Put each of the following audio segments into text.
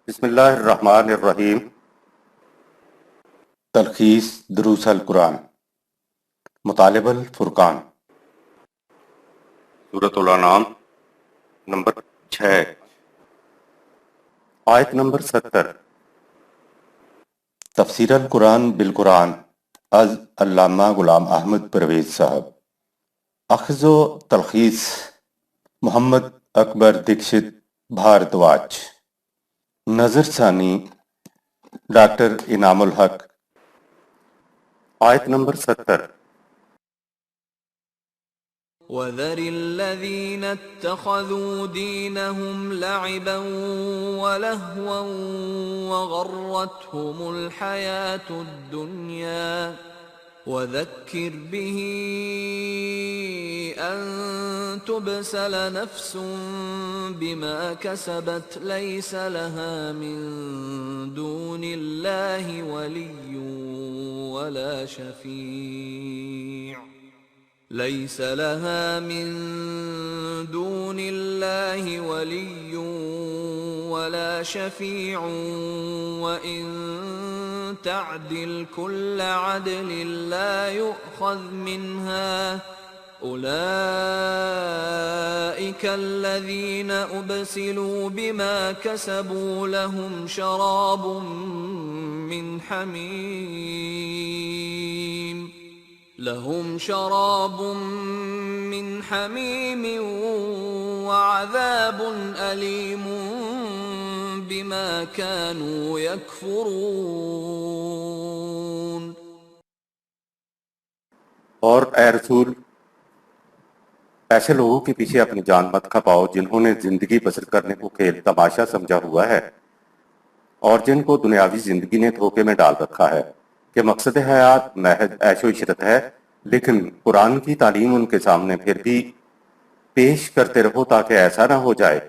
بسم اللہ الرحمن الرحیم۔ تلخیص دروس القرآن، مطالب الفرقان، سورۃ الانعام نمبر 6، آیت نمبر 70۔ تفسیر القرآن بالقرآن از علامہ غلام احمد پرویز صاحب۔ اخذ و تلخیص محمد اکبر دکشت بھاردواج۔ نظر ثانی ڈاکٹر انعام الحق۔ آیت نمبر 70۔ وَذَرِ الَّذِينَ اتَّخَذُوا دِينَهُمْ لَعِبًا وَلَهْوًا وَغَرَّتْهُمُ الْحَيَاةُ الدُّنْيَا وَذَكِّرْ بِهِ أَن تُبْسَلَ نَفْسٌ بِمَا كَسَبَتْ لَيْسَ لَهَا مِن دُونِ اللَّهِ وَلِيٌّ وَلَا شَفِيعٌ ليس لها من دون الله ولي ولا شفيع وإن تعدل كل عدل لا يؤخذ منها أولئك الذين أبسلوا بما كسبوا لهم شراب من حميم وعذاب أليم بما كانوا يكفرون۔ اور اے رسول، ایسے لوگوں کے پیچھے اپنی جان مت کھپاؤ جنہوں نے زندگی بسر کرنے کو کھیل تماشا سمجھا ہوا ہے، اور جن کو دنیاوی زندگی نے دھوکے میں ڈال رکھا ہے کہ مقصد حیات محض عیش و عشرت ہے، لیکن قرآن کی تعلیم ان کے سامنے پھر بھی پیش کرتے رہو تاکہ ایسا نہ ہو جائے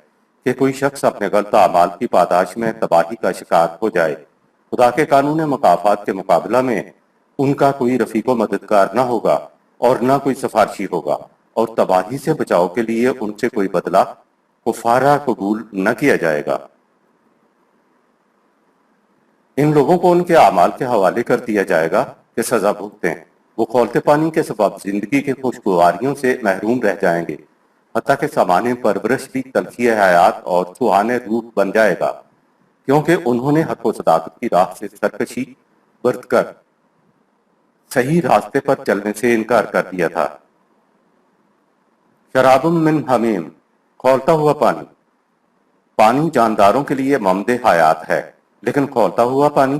کہ کوئی شخص اپنے غلط اعمال کی پاداش میں تباہی کا شکار ہو جائے۔ خدا کے قانون مکافات کے مقابلہ میں ان کا کوئی رفیق و مددگار نہ ہوگا اور نہ کوئی سفارشی ہوگا، اور تباہی سے بچاؤ کے لیے ان سے کوئی بدلہ کفارہ قبول نہ کیا جائے گا۔ ان لوگوں کو ان کے اعمال کے حوالے کر دیا جائے گا کہ سزا بھگتیں۔ وہ کھولتے پانی کے سبب زندگی کے خوشگواریوں سے محروم رہ جائیں گے، حتیٰ کہ سامان پرورش بھی تلخی حیات اور سہانے روح بن جائے گا، کیونکہ انہوں نے حق و صداقت کی راہ سے سرکشی برت کر صحیح راستے پر چلنے سے انکار کر دیا تھا۔ شراب من حمیم، کھولتا ہوا پانی۔ پانی جانداروں کے لیے ممد حیات ہے، لیکن کھولتا ہوا پانی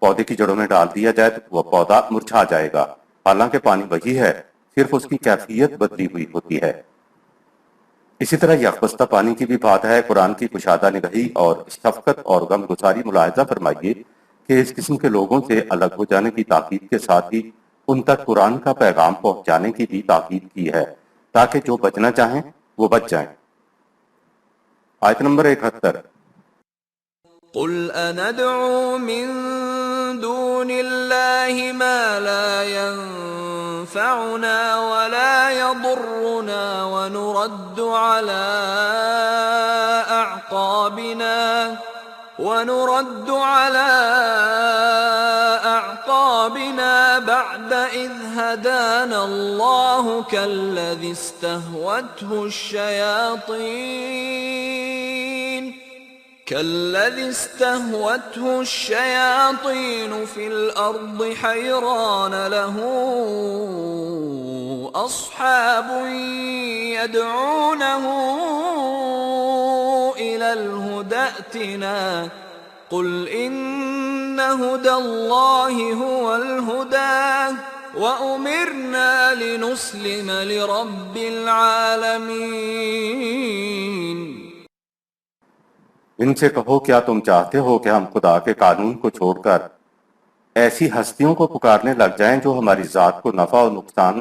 پودے کی جڑوں میں ڈال دیا جائے تو وہ پودا مرجھا جائے گا، حالانکہ پانی وہی ہے، صرف اس کی کیفیت بدلی ہوئی ہوتی ہے۔ اسی طرح یکبستہ پانی کی بھی بات ہے۔ قرآن کی کشادہ نگہی اور شفقت اور غم گساری ملاحظہ فرمائیے کہ اس قسم کے لوگوں سے الگ ہو جانے کی تاکید کے ساتھ ہی ان تک قرآن کا پیغام پہنچانے کی بھی تاکید کی ہے تاکہ جو بچنا چاہیں وہ بچ جائیں۔ آیت نمبر 71۔ قل أندعو من دون الله ما لا ينفعنا ولا يضرنا ونرد على أعقابنا بعد إذ هدانا الله كالذي استهوته الشياطين في الأرض حيران له أصحاب يدعونه إلى الهدى ائتنا قل إن هدى الله هو الهدى وأمرنا لنسلم لرب العالمين۔ ان سے کہو کیا تم چاہتے ہو کہ ہم خدا کے قانون کو چھوڑ کر ایسی ہستیوں کو پکارنے لگ جائیں جو ہماری ذات کو نفع و نقصان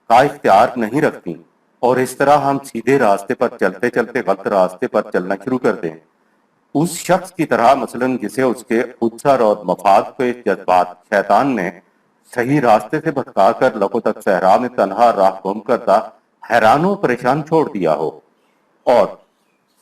کا اختیار نہیں رکھتی، اور اس طرح ہم سیدھے راستے پر چلتے چلتے غلط راستے پر چلنا شروع کر دیں؟ اس شخص کی طرح مثلاً جسے اس کے خودسر اور مفاد کے جذبات شیطان نے صحیح راستے سے بھٹکا کر لوگوں تک صحرا میں تنہا راہ گم کرتا حیران و پریشان چھوڑ دیا ہو، اور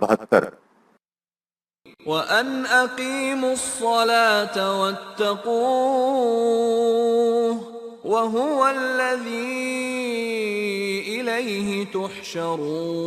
72। وَأَنْ أَقِيمُوا الصَّلَاةَ وَاتَّقُوهُ وَهُوَ الَّذِي إِلَيْهِ تُحْشَرُونَ۔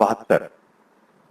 72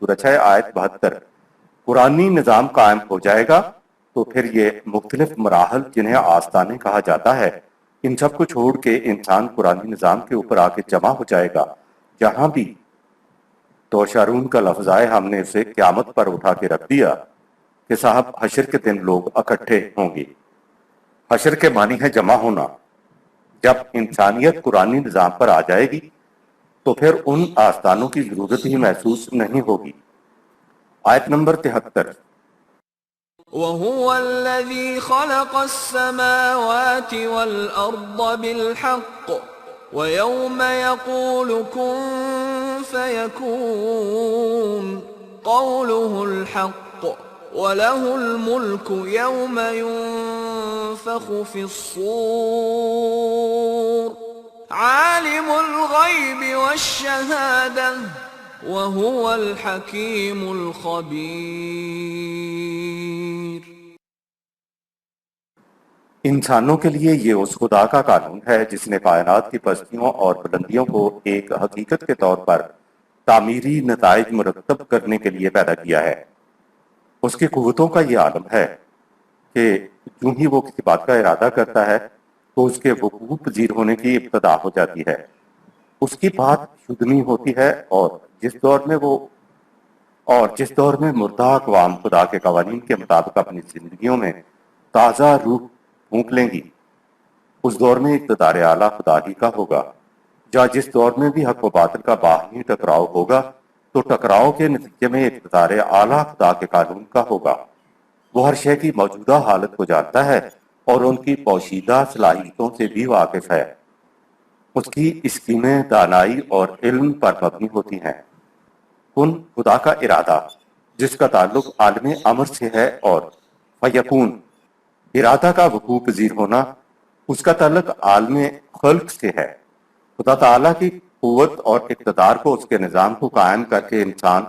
سورہ 6 آیت 72۔ قرآنی نظام قائم ہو جائے گا تو پھر یہ مختلف مراحل جنہیں آستانے کہا جاتا ہے، ان سب کو چھوڑ کے انسان قرآنی نظام کے اوپر آ کے جمع ہو جائے گا۔ جہاں بھی تو شارون کا لفظ آئے، ہم نے اسے قیامت پر اٹھا کے رکھ دیا کہ صاحب حشر کے دن لوگ اکٹھے ہوں گے۔ حشر کے معنی ہے جمع ہونا۔ جب انسانیت قرآنی نظام پر آ جائے گی تو پھر ان آستانوں کی ضرورت ہی محسوس نہیں ہوگی۔ آیت نمبر 73۔ وهو الذي خلق السماوات والأرض بالحق ويوم يقول كن فيكون قوله الحق وله الملك يوم ينفخ في الصور عالم الغيب والشهادة وهو الحكيم الخبير۔ انسانوں کے لیے یہ اس خدا کا قانون ہے جس نے کائنات کی پستیوں اور بلندیوں کو ایک حقیقت کے طور پر تعمیری نتائج مرتب کرنے کے لیے پیدا کیا ہے۔ اس کی قوتوں کا یہ عالم ہے کہ جو ہی وہ کسی بات کا ارادہ کرتا ہے تو اس کے وقوع پذیر ہونے کی ابتدا ہو جاتی ہے۔ اس کی بات شدنی ہوتی ہے، اور جس دور میں مردہ اقوام خدا کے قوانین کے مطابق اپنی زندگیوں میں تازہ روح پھونک لیں گی، اس دور میں اقتدار اعلیٰ خدا ہی کا ہوگا۔ جس دور میں بھی حق و باطل کا باہمی ٹکراؤ ہوگا تو ٹکراؤ کے نتیجے میں اقتدار اعلیٰ خدا کے قانون کا ہوگا۔ وہ ہر شے کی موجودہ حالت کو جانتا ہے اور ان کی پوشیدہ صلاحیتوں سے بھی واقف ہے۔ اس کی اسکیمیں دانائی اور علم پر مبنی ہوتی ہیں۔ کن خدا کا ارادہ جس کا تعلق عالم امر سے ہے، اور فیکون ارادہ کا وقوع پذیر ہونا اس کا تعلق عالم خلق سے ہے۔ خدا تعالیٰ کی قوت اور اقتدار کو، اس کے نظام کو قائم کر کے انسان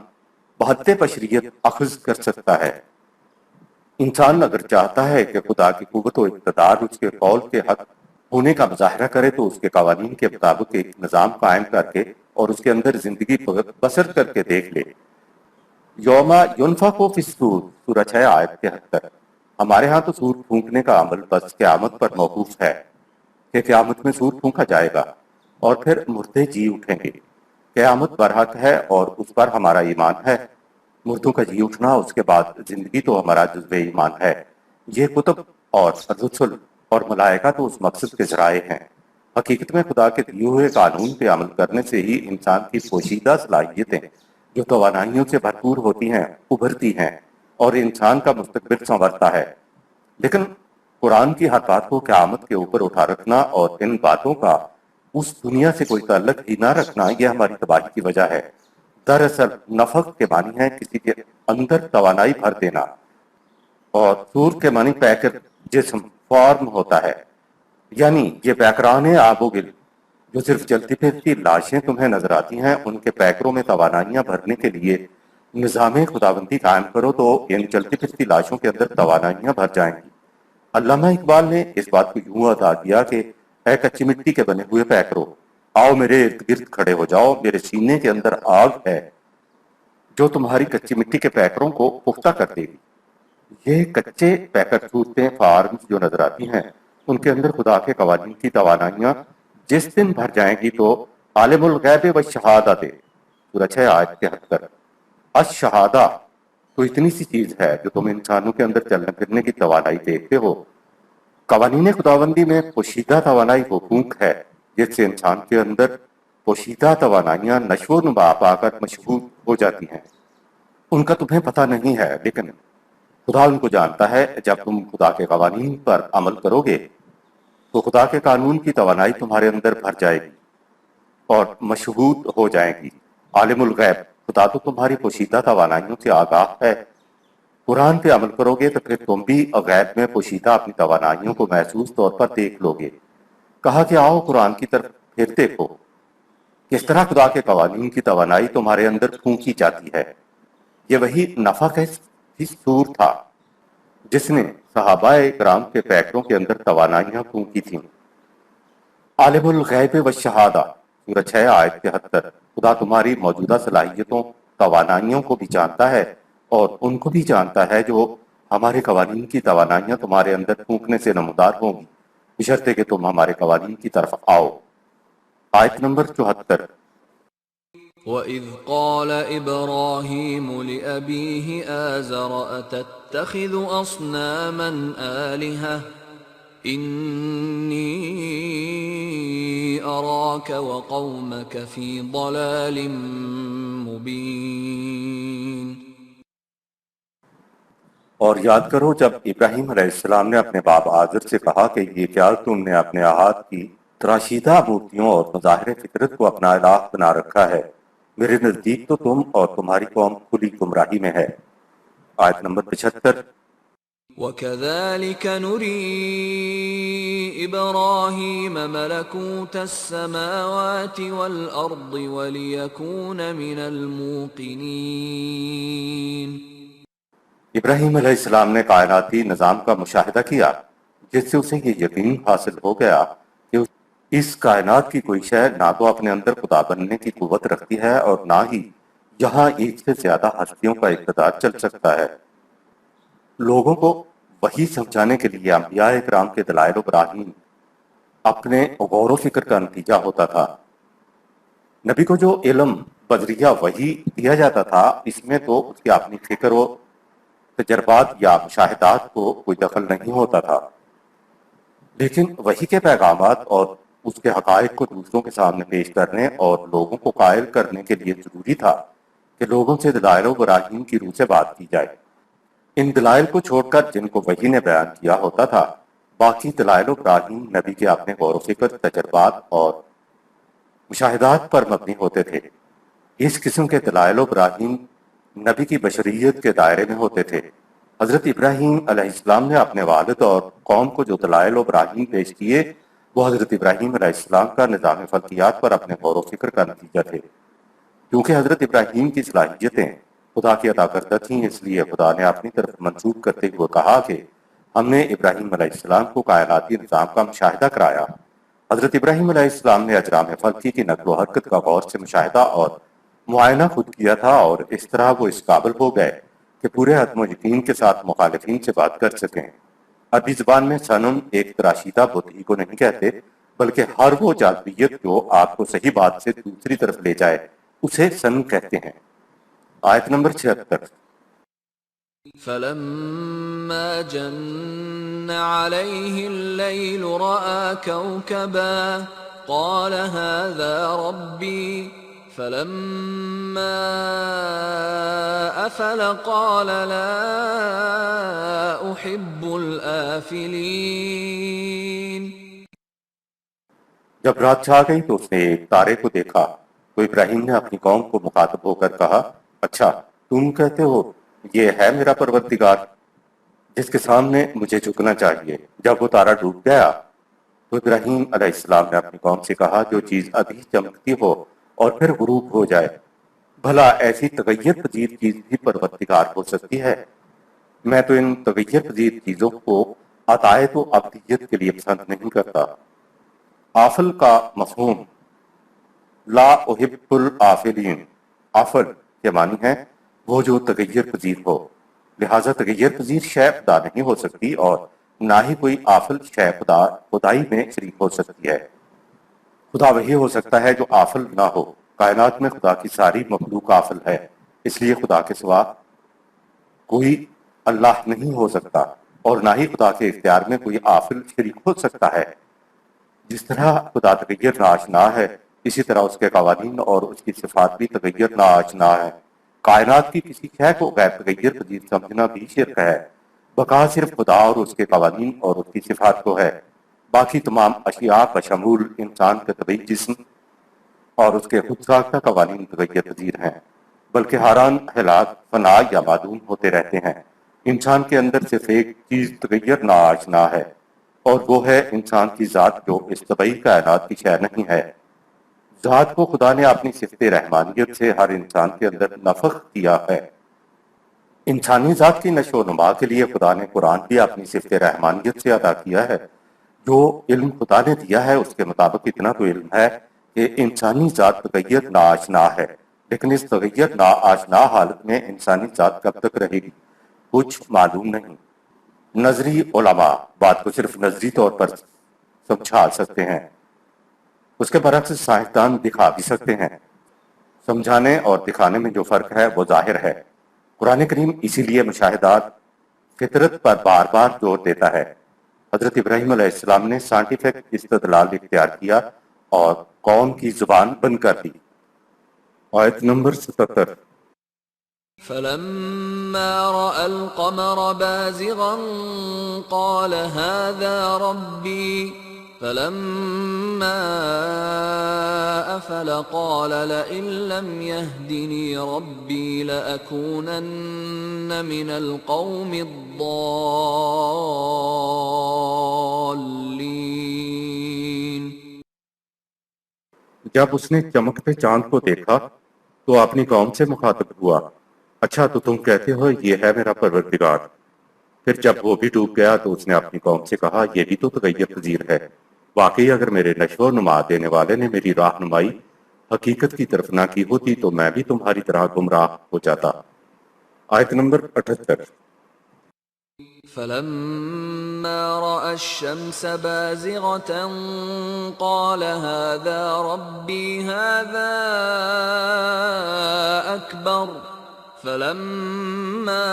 بحد بشریت اخذ کر سکتا ہے۔ انسان اگر چاہتا ہے کہ خدا کی قوت و اقتدار اس کے قول کے حق ہونے کا مظاہرہ کرے تو اس کے قوانین کے مطابق ایک نظام قائم کر کے اور اس کے اندر زندگی بسر کر کے دیکھ لے۔ یوم ینفخ فی الصور سورہ 6 آیت 73۔ ہمارے ہاں تو سور پھونکنے کا عمل بس قیامت پر موقوف ہے کہ قیامت میں سور پھونکا جائے گا اور پھر مردے جی اٹھیں گے۔ قیامت برحق ہے اور اس پر ہمارا ایمان ہے۔ مردوں کا جی اٹھنا، اس کے بعد زندگی تو ہمارا جزو ایمان ہے۔ یہ کتب اور رسل اور ملائکہ تو اس مقصد کے ذرائع ہیں۔ حقیقت میں خدا کے دیے ہوئے قانون پہ عمل کرنے سے ہی انسان کی پوشیدہ صلاحیتیں جو توانائیوں سے بھرپور ہوتی ہیں ابھرتی ہیں اور انسان کا مستقبل سنورتا ہے۔ لیکن قرآن کی ہر بات کو قیامت کے اوپر اٹھا رکھنا اور ان باتوں کا اس دنیا سے کوئی تعلق ہی نہ رکھنا، یہ ہماری تباہی کی وجہ ہے۔ دراصل نفخ کے معنی ہے کسی کے اندر توانائی بھر دینا، اور سور کے معنی پیکر جسم فارم ہوتا ہے، یعنی یہ پیکران آب و گل جو صرف چلتی پھرتی لاشیں تمہیں نظر آتی ہیں، ان کے پیکروں میں توانائیاں بھرنے کے لیے نظام خداوندی قائم کرو تو ان چلتی پھرتی لاشوں کے اندر توانائیاں بھر جائیں گی۔ علامہ اقبال نے اس بات کو یوں ادا کیا کہ اے کچی مٹی کے بنے ہوئے پیکرو، آؤ میرے ارد گرد کھڑے ہو جاؤ، میرے سینے کے اندر آگ ہے جو تمہاری کچی مٹی کے پیکروں کو پختہ کر دے گی۔ یہ کچے پیکر صورتیں فارمز جو نظر آتی ہیں، ان کے اندر خدا کے قوانین کی توانائیاں جس دن بھر جائیں گی تو عالم الغیب والشہادہ سورہ 6 آیت 73۔ الشہادہ تو اتنی سی چیز ہے جو تم انسانوں کے اندر چلنے پھرنے کی توانائی دیکھتے ہو۔ قوانین خداوندی میں پوشیدہ توانائی وہ پھونک ہے جس سے انسان کے اندر پوشیدہ توانائیاں نشو و نما پا کر مشہود ہو جاتی ہیں۔ ان کا تمہیں پتہ نہیں ہے، لیکن خدا ان کو جانتا ہے۔ جب تم خدا کے قوانین پر عمل کرو گے تو خدا کے قانون کی توانائی تمہارے اندر بھر جائے گی اور مشہود ہو جائیں گی۔ عالم الغیب خدا تو تمہاری پوشیدہ توانائیوں سے آگاہ ہے۔ قرآن پہ عمل کرو گے تو پھر تم بھی غیب میں پوشیدہ اپنی توانائیوں کو محسوس طور پر دیکھ لو گے۔ کہا کہ آؤ قرآن کی طرف پھر دیکھو کس طرح خدا کے قوانین کی توانائی تمہارے اندر پھونکی جاتی ہے۔ یہ وہی نفخ فی الصور تھا جس نے صحابہ کرام کے پیکروں کے اندر توانائیاں پھونکی تھیں۔ عالم الغیب والشہادہ سورہ 6 آیت 73۔ خدا تمہاری موجودہ صلاحیتوں، توانائیوں کو بھی جانتا ہے اور ان کو بھی جانتا ہے جو ہمارے قوانین کی توانائیاں تمہارے اندر پھونکنے سے نمودار ہوں گی، بشرطے کہ تم ہمارے قوانین کی طرف آؤ۔ آیت نمبر 74۔ وَإِذْ قَالَ إِبْرَاهِيمُ لِأَبِيهِ آزَرَ أَتَتَّخِذُ أَصْنَامًا آلِهَةً إِنِّي أَرَاكَ وَقَوْمَكَ فِي ضَلَالٍ مُبِينٍ۔ اور یاد کرو جب ابراہیم علیہ السلام نے اپنے باپ آزر سے کہا کہ یہ کیا تم نے اپنے احاد کی تراشیدہ مورتیوں اور مظاہر فطرت کو اپنا الہ بنا رکھا ہے، میرے نزدیک تو تم اور تمہاری قوم کھلی گمراہی میں ہے۔ آیت نمبر 75۔ وَكَذَلِكَ نُرِي إِبْرَاهِيمَ مَلَكُوتَ السَّمَاوَاتِ وَالْأَرْضِ وَلِيَكُونَ مِنَ الْمُوقِنِينَ۔ ابراہیم علیہ السلام نے کائناتی نظام کا مشاہدہ کیا جس سے اسے یہ یقین حاصل ہو گیا کہ اس کائنات کی کوئی شے نہ تو اپنے اندر خدا بننے کی قوت رکھتی ہے اور نہ ہی یہاں ایک سے زیادہ ہستیوں کا اقتدار چل سکتا ہے۔ لوگوں کو وحی سمجھانے کے لیے انبیاء کرام کے دلائل و براہین اپنے غور و فکر کا نتیجہ ہوتا تھا۔ نبی کو جو علم بذریعہ وحی دیا جاتا تھا اس میں تو اس کی اپنی فکر و تجربات یا مشاہدات کو کوئی دخل نہیں ہوتا تھا، لیکن وحی کے پیغامات اور اس کے حقائق کو دوسروں کے سامنے پیش کرنے اور لوگوں کو قائل کرنے کے لیے ضروری تھا کہ لوگوں سے دلائل و براہین کی روح سے بات کی جائے۔ ان دلائل کو چھوڑ کر جن کو وحی نے بیان کیا ہوتا تھا، باقی دلائل و براہین نبی کے اپنے غور و فکر، تجربات اور مشاہدات پر مبنی ہوتے تھے۔ اس قسم کے دلائل و براہین نبی کی بشریت کے دائرے میں ہوتے تھے۔ حضرت ابراہیم علیہ السلام نے اپنے والد اور قوم کو جو دلائل و براہین پیش کیے وہ حضرت ابراہیم علیہ السلام کا نظام فلکیات پر اپنے غور و فکر کا نتیجہ تھے۔ کیونکہ حضرت ابراہیم کی صلاحیتیں خدا کی عطا کردہ تھیں، اس لیے خدا نے اپنی طرف منسوب کرتے ہوئے کہا کہ ہم نے ابراہیم علیہ السلام کو کائناتی نظام کا مشاہدہ کرایا۔ حضرت ابراہیم علیہ السلام نے اجرام فلکی کی نقل و حرکت کا غور سے مشاہدہ اور معائنہ خود کیا تھا، اور اس طرح وہ اس قابل ہو گئے کہ پورے عدم و یقین کے ساتھ مخالفین سے بات کر سکیں۔ عربی زبان میں صنم ایک تراشیدہ بت ہی کو نہیں کہتے، بلکہ ہر وہ جاذبیت جو آپ کو صحیح بات سے دوسری طرف لے جائے اسے صنم کہتے ہیں۔ آیت نمبر 76۔ فَلَمَّا جَنَّ عَلَيْهِ اللَّيْلُ رَأَى كَوْكَبًا قَالَ هَذَا رَبِّي فَلَمَّا أَفَلَ قَالَ لَا أُحِبُّ الْآفِلِينَ۔ جب رات چھا گئی تو اس نے ایک تارے کو دیکھا تو ابراہیم نے اپنی قوم کو مخاطب ہو کر کہا، اچھا تم کہتے ہو یہ ہے میرا پروردگار جس کے سامنے مجھے جھکنا چاہیے۔ جب وہ تارا ڈوب گیا تو ابراہیم علیہ السلام نے اپنی قوم سے کہا، جو چیز ابھی چمکتی ہو اور پھر غروب ہو جائے، بھلا ایسی تغیر پذیر چیز بھی پروردگار ہو سکتی ہے؟ میں تو ان تغیر پذیر چیزوں کو عطائے و ابدیت کے لیے پسند نہیں کرتا۔ آفل کا مفہوم لا احب الآفلین، آفل کے معنی ہے وہ جو تغیر پذیر ہو، لہٰذا تغیر پذیر شے خدا نہیں ہو سکتی اور نہ ہی کوئی آفل شے خدائی میں شریک ہو سکتی ہے۔ خدا وہی ہو سکتا ہے جو آفل نہ ہو۔ کائنات میں خدا کی ساری مخلوق آفل ہے، اس لیے خدا کے سوا کوئی اللہ نہیں ہو سکتا اور نہ ہی خدا کے اختیار میں کوئی آفل شریک ہو سکتا ہے۔ جس طرح خدا تغیر ناآشنا ہے، اسی طرح اس کے قوانین اور اس کی صفات بھی تغیر ناآشنا ہے۔ کائنات کی کسی شے کو غیر تغیر پذیر سمجھنا بھی شرک ہے۔ بقا صرف خدا اور اس کے قوانین اور اس کی صفات کو ہے۔ باقی تمام اشیاء بشمول انسان کا طبعی جسم اور اس کے خود ساختہ قوانین تغیر پذیر ہیں، بلکہ حیران حالات فنا یا معدوم ہوتے رہتے ہیں۔ انسان کے اندر صرف ایک چیز تغیر ناآشنا ہے اور وہ ہے انسان کی ذات جو اس طبعی کائنات کی شے نہیں ہے۔ ذات کو خدا نے اپنی صفت رحمانیت سے ہر انسان کے اندر نفخ کیا ہے۔ انسانی ذات کی نشو و نما کے لیے خدا نے قرآن بھی اپنی صفت رحمانیت سے عطا کیا ہے۔ جو علم خدا نے دیا ہے اس کے مطابق اتنا تو علم ہے کہ انسانی ذات تغیر ناآشنا ہے، لیکن اس تغیر ناآشنا حالت میں انسانی ذات کب تک رہے گی کچھ معلوم نہیں۔ نظری علماء بات کو صرف نظری طور پر سمجھا سکتے ہیں، اس کے برعکس سائنسدان دکھا بھی سکتے ہیں۔ سمجھانے اور دکھانے میں جو فرق ہے وہ ظاہر ہے۔ قرآن کریم اسی لیے مشاہدات فطرت پر بار بار زور دیتا ہے۔ حضرت ابراہیم علیہ السلام نے سائنٹیفک استدلال اختیار کیا اور قوم کی زبان بند کر دی۔ آیت نمبر 77۔ فلما رأى القمر بازغا قال هذا ربي فلما أفل قال لئن لم يهدني ربي لأكونن من القوم الضالين۔ جب اس نے چمکتے چاند کو دیکھا تو اپنی قوم سے مخاطب ہوا، اچھا تو تم کہتے ہو یہ ہے میرا پروردگار۔ پھر جب وہ بھی ڈوب گیا تو اس نے اپنی قوم سے کہا یہ بھی تو تغیر پذیر ہے۔ واقعی اگر میرے نشو و نما دینے والے نے میری رہنمائی حقیقت کی طرف نہ کی ہوتی تو میں بھی تمہاری طرح گمراہ ہو جاتا۔ آیت نمبر 78۔ فلما رأى الشمس بازغة قال هذا ربي هذا أكبر فلما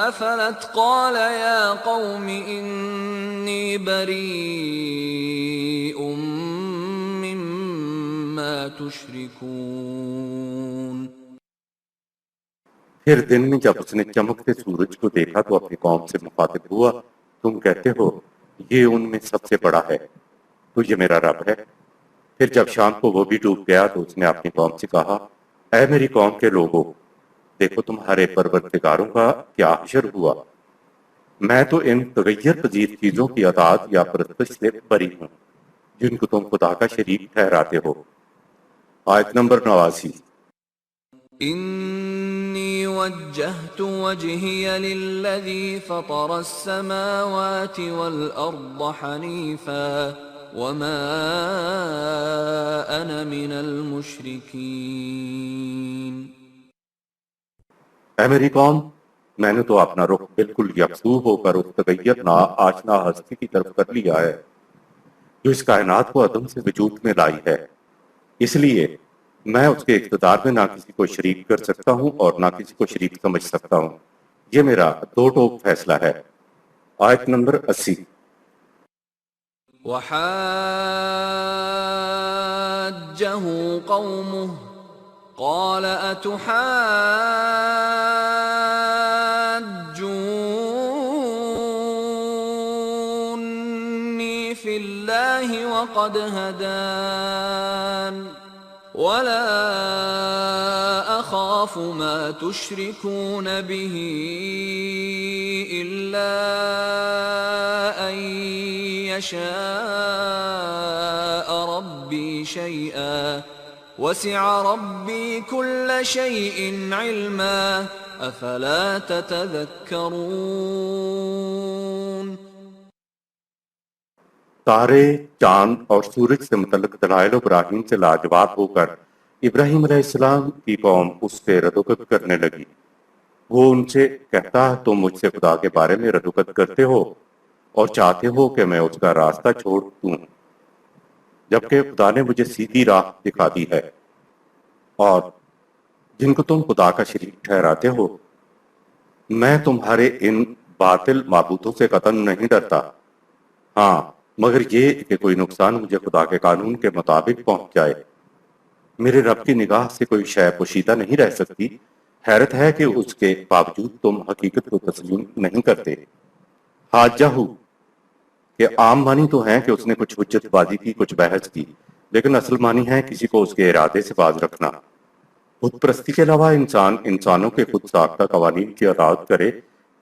أفلت قال يا قوم إني بريء مما تشركون۔ پھر دن میں جب اس نے چمکتے سورج کو دیکھا تو اپنی قوم سے مخاطب ہوا، تم کہتے ہو یہ ان میں سب سے بڑا ہے، تو یہ میرا رب ہے۔ پھر جب شام کو وہ بھی ڈوب گیا تو اس نے اپنی قوم سے کہا، اے میری قوم کے لوگوں، دیکھو تمہارے پروردگاروں کا کیا حشر ہوا۔ میں تو ان تغیر پذیر چیزوں کی اطاعت یا پرستش سے بری ہوں جن کو تم خدا کا شریک ٹھہراتے ہو۔ آیت نمبر 89۔ إني وجهت وجهي للذي فطر السماوات والأرض حنيفا وما أنا من المشركين۔ اے میری قوم، میں نے تو اپنا رخ بالکل یکسو ہو کر اس تغیر آشنا ہستی کی طرف کر لیا ہے جو اس کائنات کو عدم سے وجود میں لائی ہے، اس لیے میں اس کے اقتدار میں نہ کسی کو شریک کر سکتا ہوں اور نہ کسی کو شریک سمجھ سکتا ہوں۔ یہ میرا دو ٹوک فیصلہ ہے۔ آیت نمبر 80۔ وحاجه قومه قال أتحاجوني في الله وقد هدان ولا أخاف ما تشركون به إلا أن يشاء ربي شيئا وسع ربي كل شيء علما أفلا تتذكرون۔ تارے، چاند اور سورج سے متعلق دلائل ابراہیم سے لاجواب ہو کر ابراہیم علیہ السلام کی قوم اس سے ردوکت کرنے لگی۔ وہ ان سے کہتا، تم مجھ سے خدا کے بارے میں ردوکت کرتے ہو اور چاہتے ہو کہ میں اس کا راستہ چھوڑ دوں، جبکہ خدا نے مجھے سیدھی راہ دکھا دی ہے، اور جن کو تم خدا کا شریک ٹھہراتے ہو۔ میں تمہارے ان باطل معبودوں سے قطعاً نہیں ڈرتا، ہاں مگر یہ کہ کوئی نقصان مجھے خدا کے قانون کے مطابق پہنچ جائے۔ میرے رب کی نگاہ سے کوئی شے پوشیدہ نہیں رہ سکتی، حیرت ہے کہ اس کے باوجود تم حقیقت کو تسلیم نہیں کرتے۔ حاجہ کہ عام معنی تو ہیں کہ اس نے کچھ حجت بازی کی، کچھ بحث کی، لیکن اصل معنی ہے کسی کو اس کے ارادے سے باز رکھنا۔ خود پرستی کے علاوہ انسان انسانوں کے خود ساختہ قوانین کی اطاعت کرے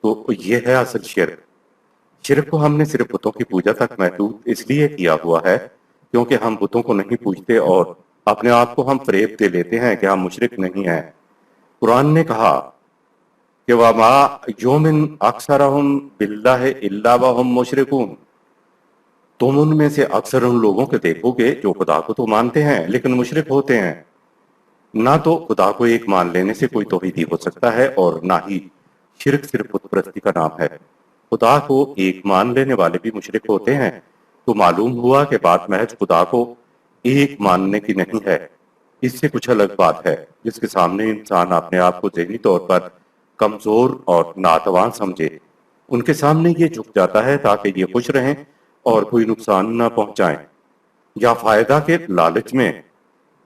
تو یہ ہے اصل شرک۔ شرک کو ہم نے صرف بتوں کی پوجا تک محدود اس لیے کیا ہوا ہے کیونکہ ہم بتوں کو نہیں پوجتے اور اپنے آپ کو ہم فریب دے لیتے ہیں کہ ہم مشرک نہیں ہیں۔ قرآن نے کہا کہ وَمَا يُؤْمِنُ أَكْثَرُهُم بِاللَّهِ إِلَّا وَهُم مُشْرِكُونَ، تم ان میں سے اکثر ان لوگوں کو دیکھو گے جو خدا کو تو مانتے ہیں لیکن مشرک ہوتے ہیں۔ نہ تو خدا کو ایک مان لینے سے کوئی توحیدی ہو سکتا ہے اور نہ ہی شرک صرف بت پرستی کا نام ہے۔ خدا کو ایک مان لینے والے بھی مشرک ہوتے ہیں، تو معلوم ہوا کہ بات محض خدا کو ایک ماننے کی نہیں ہے، اس سے کچھ الگ بات ہے جس کے سامنے انسان اپنے آپ کو ذہنی طور پر کمزور اور ناتوان سمجھے۔ ان کے سامنے یہ جھک جاتا ہے تاکہ یہ خوش رہیں اور کوئی نقصان نہ پہنچائیں، یا فائدہ کے لالچ میں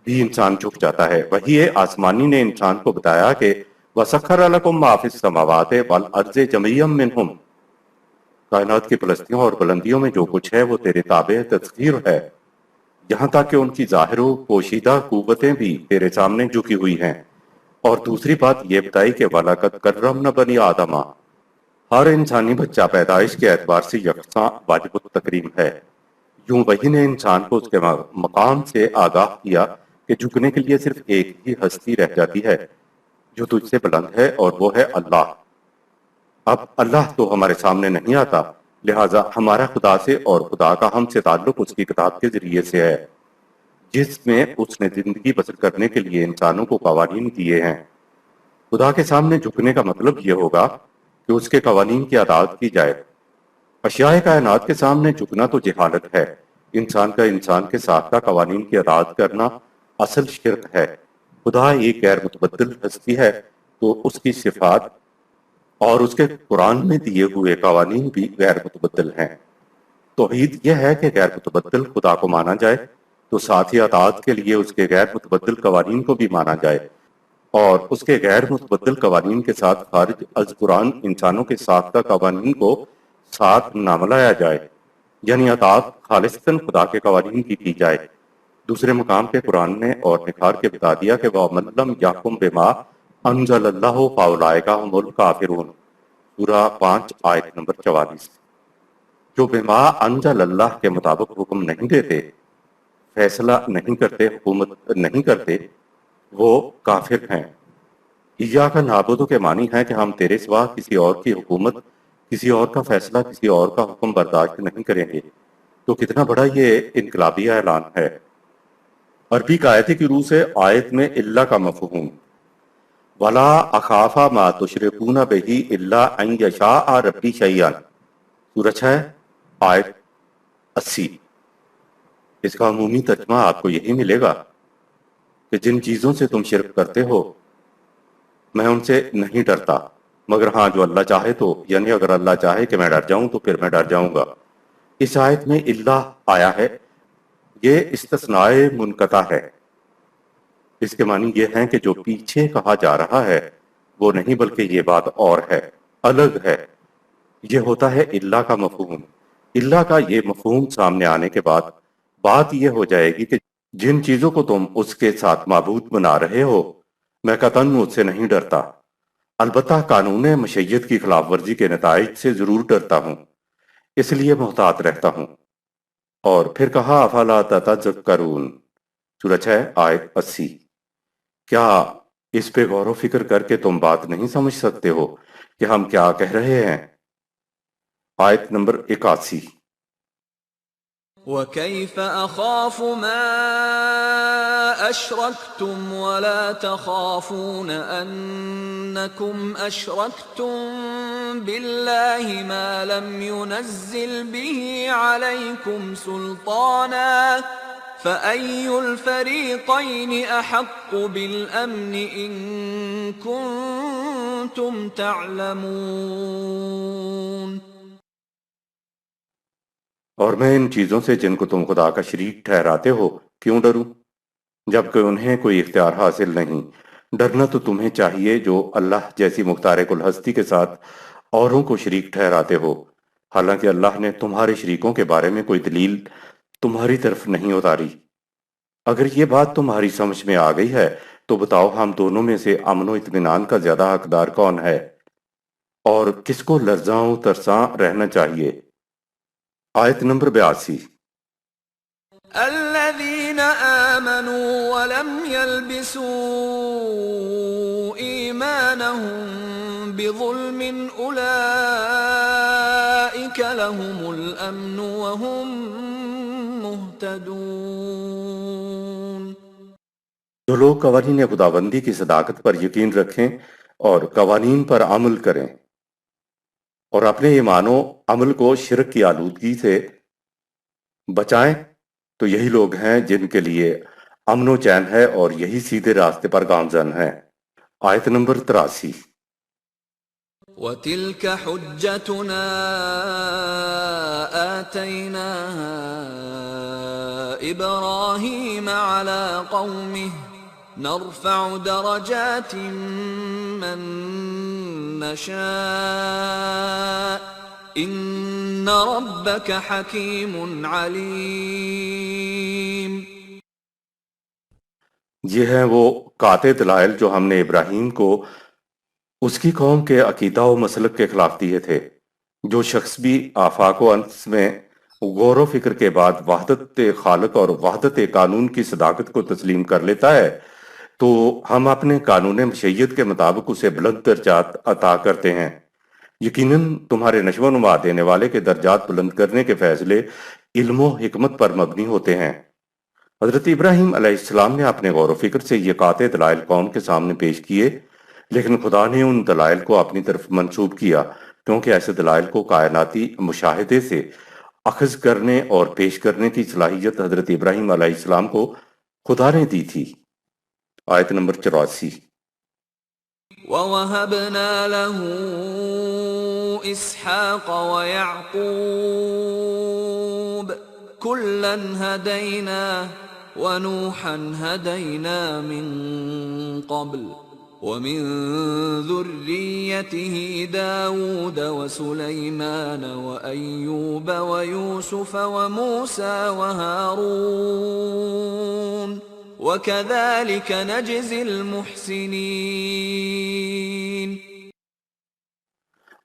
بھی انسان جھک جاتا ہے۔ وہی آسمانی نے انسان کو بتایا کہ وَسَخَّرَ لَكُم مَّا فِي السَّمَاوَاتِ وَالْأَرْضِ جَمِيعًا مِّنْهُ، کائنات کی پلستیوں اور بلندیوں میں جو کچھ ہے وہ تیرے تابع تسخیر ہے، یہاں تک کہ ان کی ظاہر و پوشیدہ قوتیں بھی تیرے سامنے جھکی ہوئی ہیں۔ اور دوسری بات یہ بتائی کہ وَلَقَدْ كَرَّمْنَا بَنِي آدَمَ، ہر انسانی بچہ پیدائش کے اعتبار سے یکساں واجب التکریم ہے۔ یوں وہی نے انسان کو اس کے مقام سے آگاہ کیا کہ جھکنے کے لیے صرف ایک ہی ہستی رہ جاتی ہے جو تجھ سے بلند ہے، اور وہ ہے اللہ۔ اب اللہ تو ہمارے سامنے نہیں آتا، لہٰذا ہمارا خدا سے اور خدا کا ہم سے تعلق اس کی کتاب کے ذریعے سے ہے، جس میں اس نے زندگی بسر کرنے کے لیے انسانوں کو قوانین دیے ہیں۔ خدا کے سامنے جھکنے کا مطلب یہ ہوگا کہ اس کے قوانین کی اطاعت کی جائے۔ اشیاء کائنات کے سامنے جھکنا تو جہالت ہے، انسان کا انسان کے ساختہ قوانین کی اطاعت کرنا اصل شرک ہے۔ خدا ایک غیر متبدل ہستی ہے، تو اس کی صفات اور اس کے قرآن میں دیے ہوئے قوانین بھی غیر متبدل ہیں۔ توحید یہ ہے کہ غیر متبدل خدا کو مانا جائے، تو ساتھ ہی اطاعت کے لیے اس کے غیر متبدل قوانین کو بھی مانا جائے، اور اس کے غیر متبدل قوانین کے ساتھ خارج از قرآن انسانوں کے ساختہ قوانین کو ساتھ نہ ملایا جائے، یعنی اطاعت خالصتاً خدا کے قوانین کی جائے۔ دوسرے مقام پہ قرآن نے اور نکھار کے بتا دیا کہ وَمَن لَّمْ يَحْكُم بِمَا أَنزَلَ اللَّهُ فَأُولَٰئِكَ هُمُ الْكَافِرُونَ، سورہ 5 آیت نمبر 44۔ جو بما انزل اللہ کے مطابق حکم نہیں دیتے، فیصلہ نہیں کرتے، حکومت نہیں کرتے، وہ کافر ہیں۔ ایاک نعبد کے معنی ہے کہ ہم تیرے سوا کسی اور کی حکومت، کسی اور کا فیصلہ، کسی اور کا حکم برداشت نہیں کریں گے۔ تو کتنا بڑا یہ انقلابی اعلان ہے۔ عربی قاعدے کی روح سے آیت میں اللہ کا مفہوم وَلَا أَخَافَ مَا تُشْرِكُونَ بِهِ إِلَّا أَن يَشَاءَ رَبِّي شَيْئًا، سورہ 6 آیت 80۔ اس کا عمومی ترجمہ آپ کو یہی ملے گا کہ جن چیزوں سے تم شرک کرتے ہو میں ان سے نہیں ڈرتا، مگر ہاں جو اللہ چاہے تو، یعنی اگر اللہ چاہے کہ میں ڈر جاؤں تو پھر میں ڈر جاؤں گا۔ اس آیت میں اللہ آیا ہے، یہ استثناء منقطع ہے۔ اس کے معنی یہ ہیں کہ جو پیچھے کہا جا رہا ہے وہ نہیں، بلکہ یہ بات اور ہے، الگ ہے۔ یہ ہوتا ہے اللہ کا مفہوم۔ اللہ کا یہ مفہوم سامنے آنے کے بعد بات یہ ہو جائے گی کہ جن چیزوں کو تم اس کے ساتھ معبود بنا رہے ہو میں قطعاً اس سے نہیں ڈرتا، البتہ قانون مشیت کی خلاف ورزی کے نتائج سے ضرور ڈرتا ہوں، اس لیے محتاط رہتا ہوں۔ اور پھر کہا افلا تتذکرون، سورہ 6 آیت 80۔ کیا اس پہ غور و فکر کر کے تم بات نہیں سمجھ سکتے ہو کہ ہم کیا کہہ رہے ہیں؟ آیت نمبر 81۔ وَكَيْفَ أَخَافُ مَا أَشْرَكْتُمْ وَلَا تَخَافُونَ أَنَّكُمْ أَشْرَكْتُمْ بِاللَّهِ مَا لَمْ يُنَزِّلْ بِهِ عَلَيْكُمْ سُلْطَانًا فَأَيُّ الْفَرِيقَيْنِ أَحَقُّ بِالْأَمْنِ إِن كُنتُمْ تَعْلَمُونَ۔ اور میں ان چیزوں سے جن کو تم خدا کا شریک ٹھہراتے ہو کیوں ڈروں، جبکہ انہیں کوئی اختیار حاصل نہیں۔ ڈرنا تو تمہیں چاہیے جو اللہ جیسی مختار کل ہستی کے ساتھ اوروں کو شریک ٹھہراتے ہو، حالانکہ اللہ نے تمہارے شریکوں کے بارے میں کوئی دلیل تمہاری طرف نہیں اتاری۔ اگر یہ بات تمہاری سمجھ میں آ گئی ہے تو بتاؤ ہم دونوں میں سے امن و اطمینان کا زیادہ حقدار کون ہے، اور کس کو لرزاں و ترساں رہنا چاہیے۔ آیت نمبر 82۔ الذين آمنوا ولم يلبسوا إيمانهم بظلم أولئك لهم الأمن وهم مهتدون۔ جو لوگ قوانین خداوندی کی صداقت پر یقین رکھیں اور قوانین پر عمل کریں اور اپنے ایمان و عمل کو شرک کی آلودگی سے بچائیں تو یہی لوگ ہیں جن کے لیے امن و چین ہے اور یہی سیدھے راستے پر گامزن ہیں۔ آیت نمبر 83۔ وَتِلْكَ حُجَّتُنَا آتَيْنَاهَا إِبْرَاهِيمَ عَلَى قَوْمِهِ نَرْفَعُ دَرَجَاتٍ مَّن نَّشَاءُ إِنَّ رَبَّكَ حَكِيمٌ عَلِيمٌ۔ یہ ہیں وہ قاطع دلائل جو ہم نے ابراہیم کو اس کی قوم کے عقیدہ و مسلک کے خلاف دیے تھے۔ جو شخص بھی آفاق و انس میں غور و فکر کے بعد وحدت خالق اور وحدت قانون کی صداقت کو تسلیم کر لیتا ہے تو ہم اپنے قانون مشیت کے مطابق اسے بلند درجات عطا کرتے ہیں۔ یقیناً تمہارے نشو و نما دینے والے کے درجات بلند کرنے کے فیصلے علم و حکمت پر مبنی ہوتے ہیں۔ حضرت ابراہیم علیہ السلام نے اپنے غور و فکر سے یہ قاطع دلائل قوم کے سامنے پیش کیے، لیکن خدا نے ان دلائل کو اپنی طرف منسوب کیا کیونکہ ایسے دلائل کو کائناتی مشاہدے سے اخذ کرنے اور پیش کرنے کی صلاحیت حضرت ابراہیم علیہ السلام کو خدا نے دی تھی۔ آیت نمبر 84۔ وَوَهَبْنَا لَهُ إِسْحَاقَ وَيَعْقُوبَ كُلًّا هَدَيْنَا وَنُوحًا هَدَيْنَا مِن قَبْلُ وَمِن ذُرِّيَّتِهِ دَاوُودَ وَسُلَيْمَانَ وَأَيُّوبَ وَيُوسُفَ وَمُوسَى وَهَارُونَ وَكَذَلِكَ نَجْزِي الْمُحْسِنِينَ۔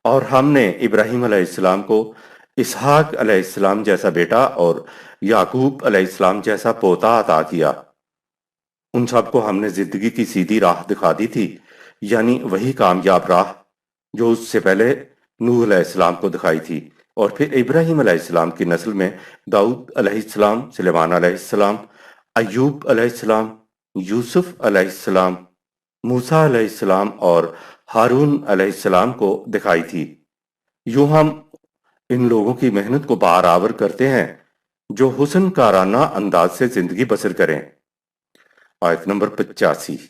اور ہم نے ابراہیم علیہ السلام کو اسحاق علیہ السلام جیسا بیٹا اور یعقوب علیہ السلام جیسا پوتا عطا کیا۔ ان سب کو ہم نے زندگی کی سیدھی راہ دکھا دی تھی، یعنی وہی کامیاب راہ جو اس سے پہلے نوح علیہ السلام کو دکھائی تھی، اور پھر ابراہیم علیہ السلام کی نسل میں داؤد علیہ السلام، سلیمان علیہ السلام، ایوب علیہ السلام، یوسف علیہ السلام، موسیٰ علیہ السلام اور ہارون علیہ السلام کو دکھائی تھی۔ یوں ہم ان لوگوں کی محنت کو بارآور کرتے ہیں جو حسن کارانہ انداز سے زندگی بسر کریں۔ آیت نمبر 85۔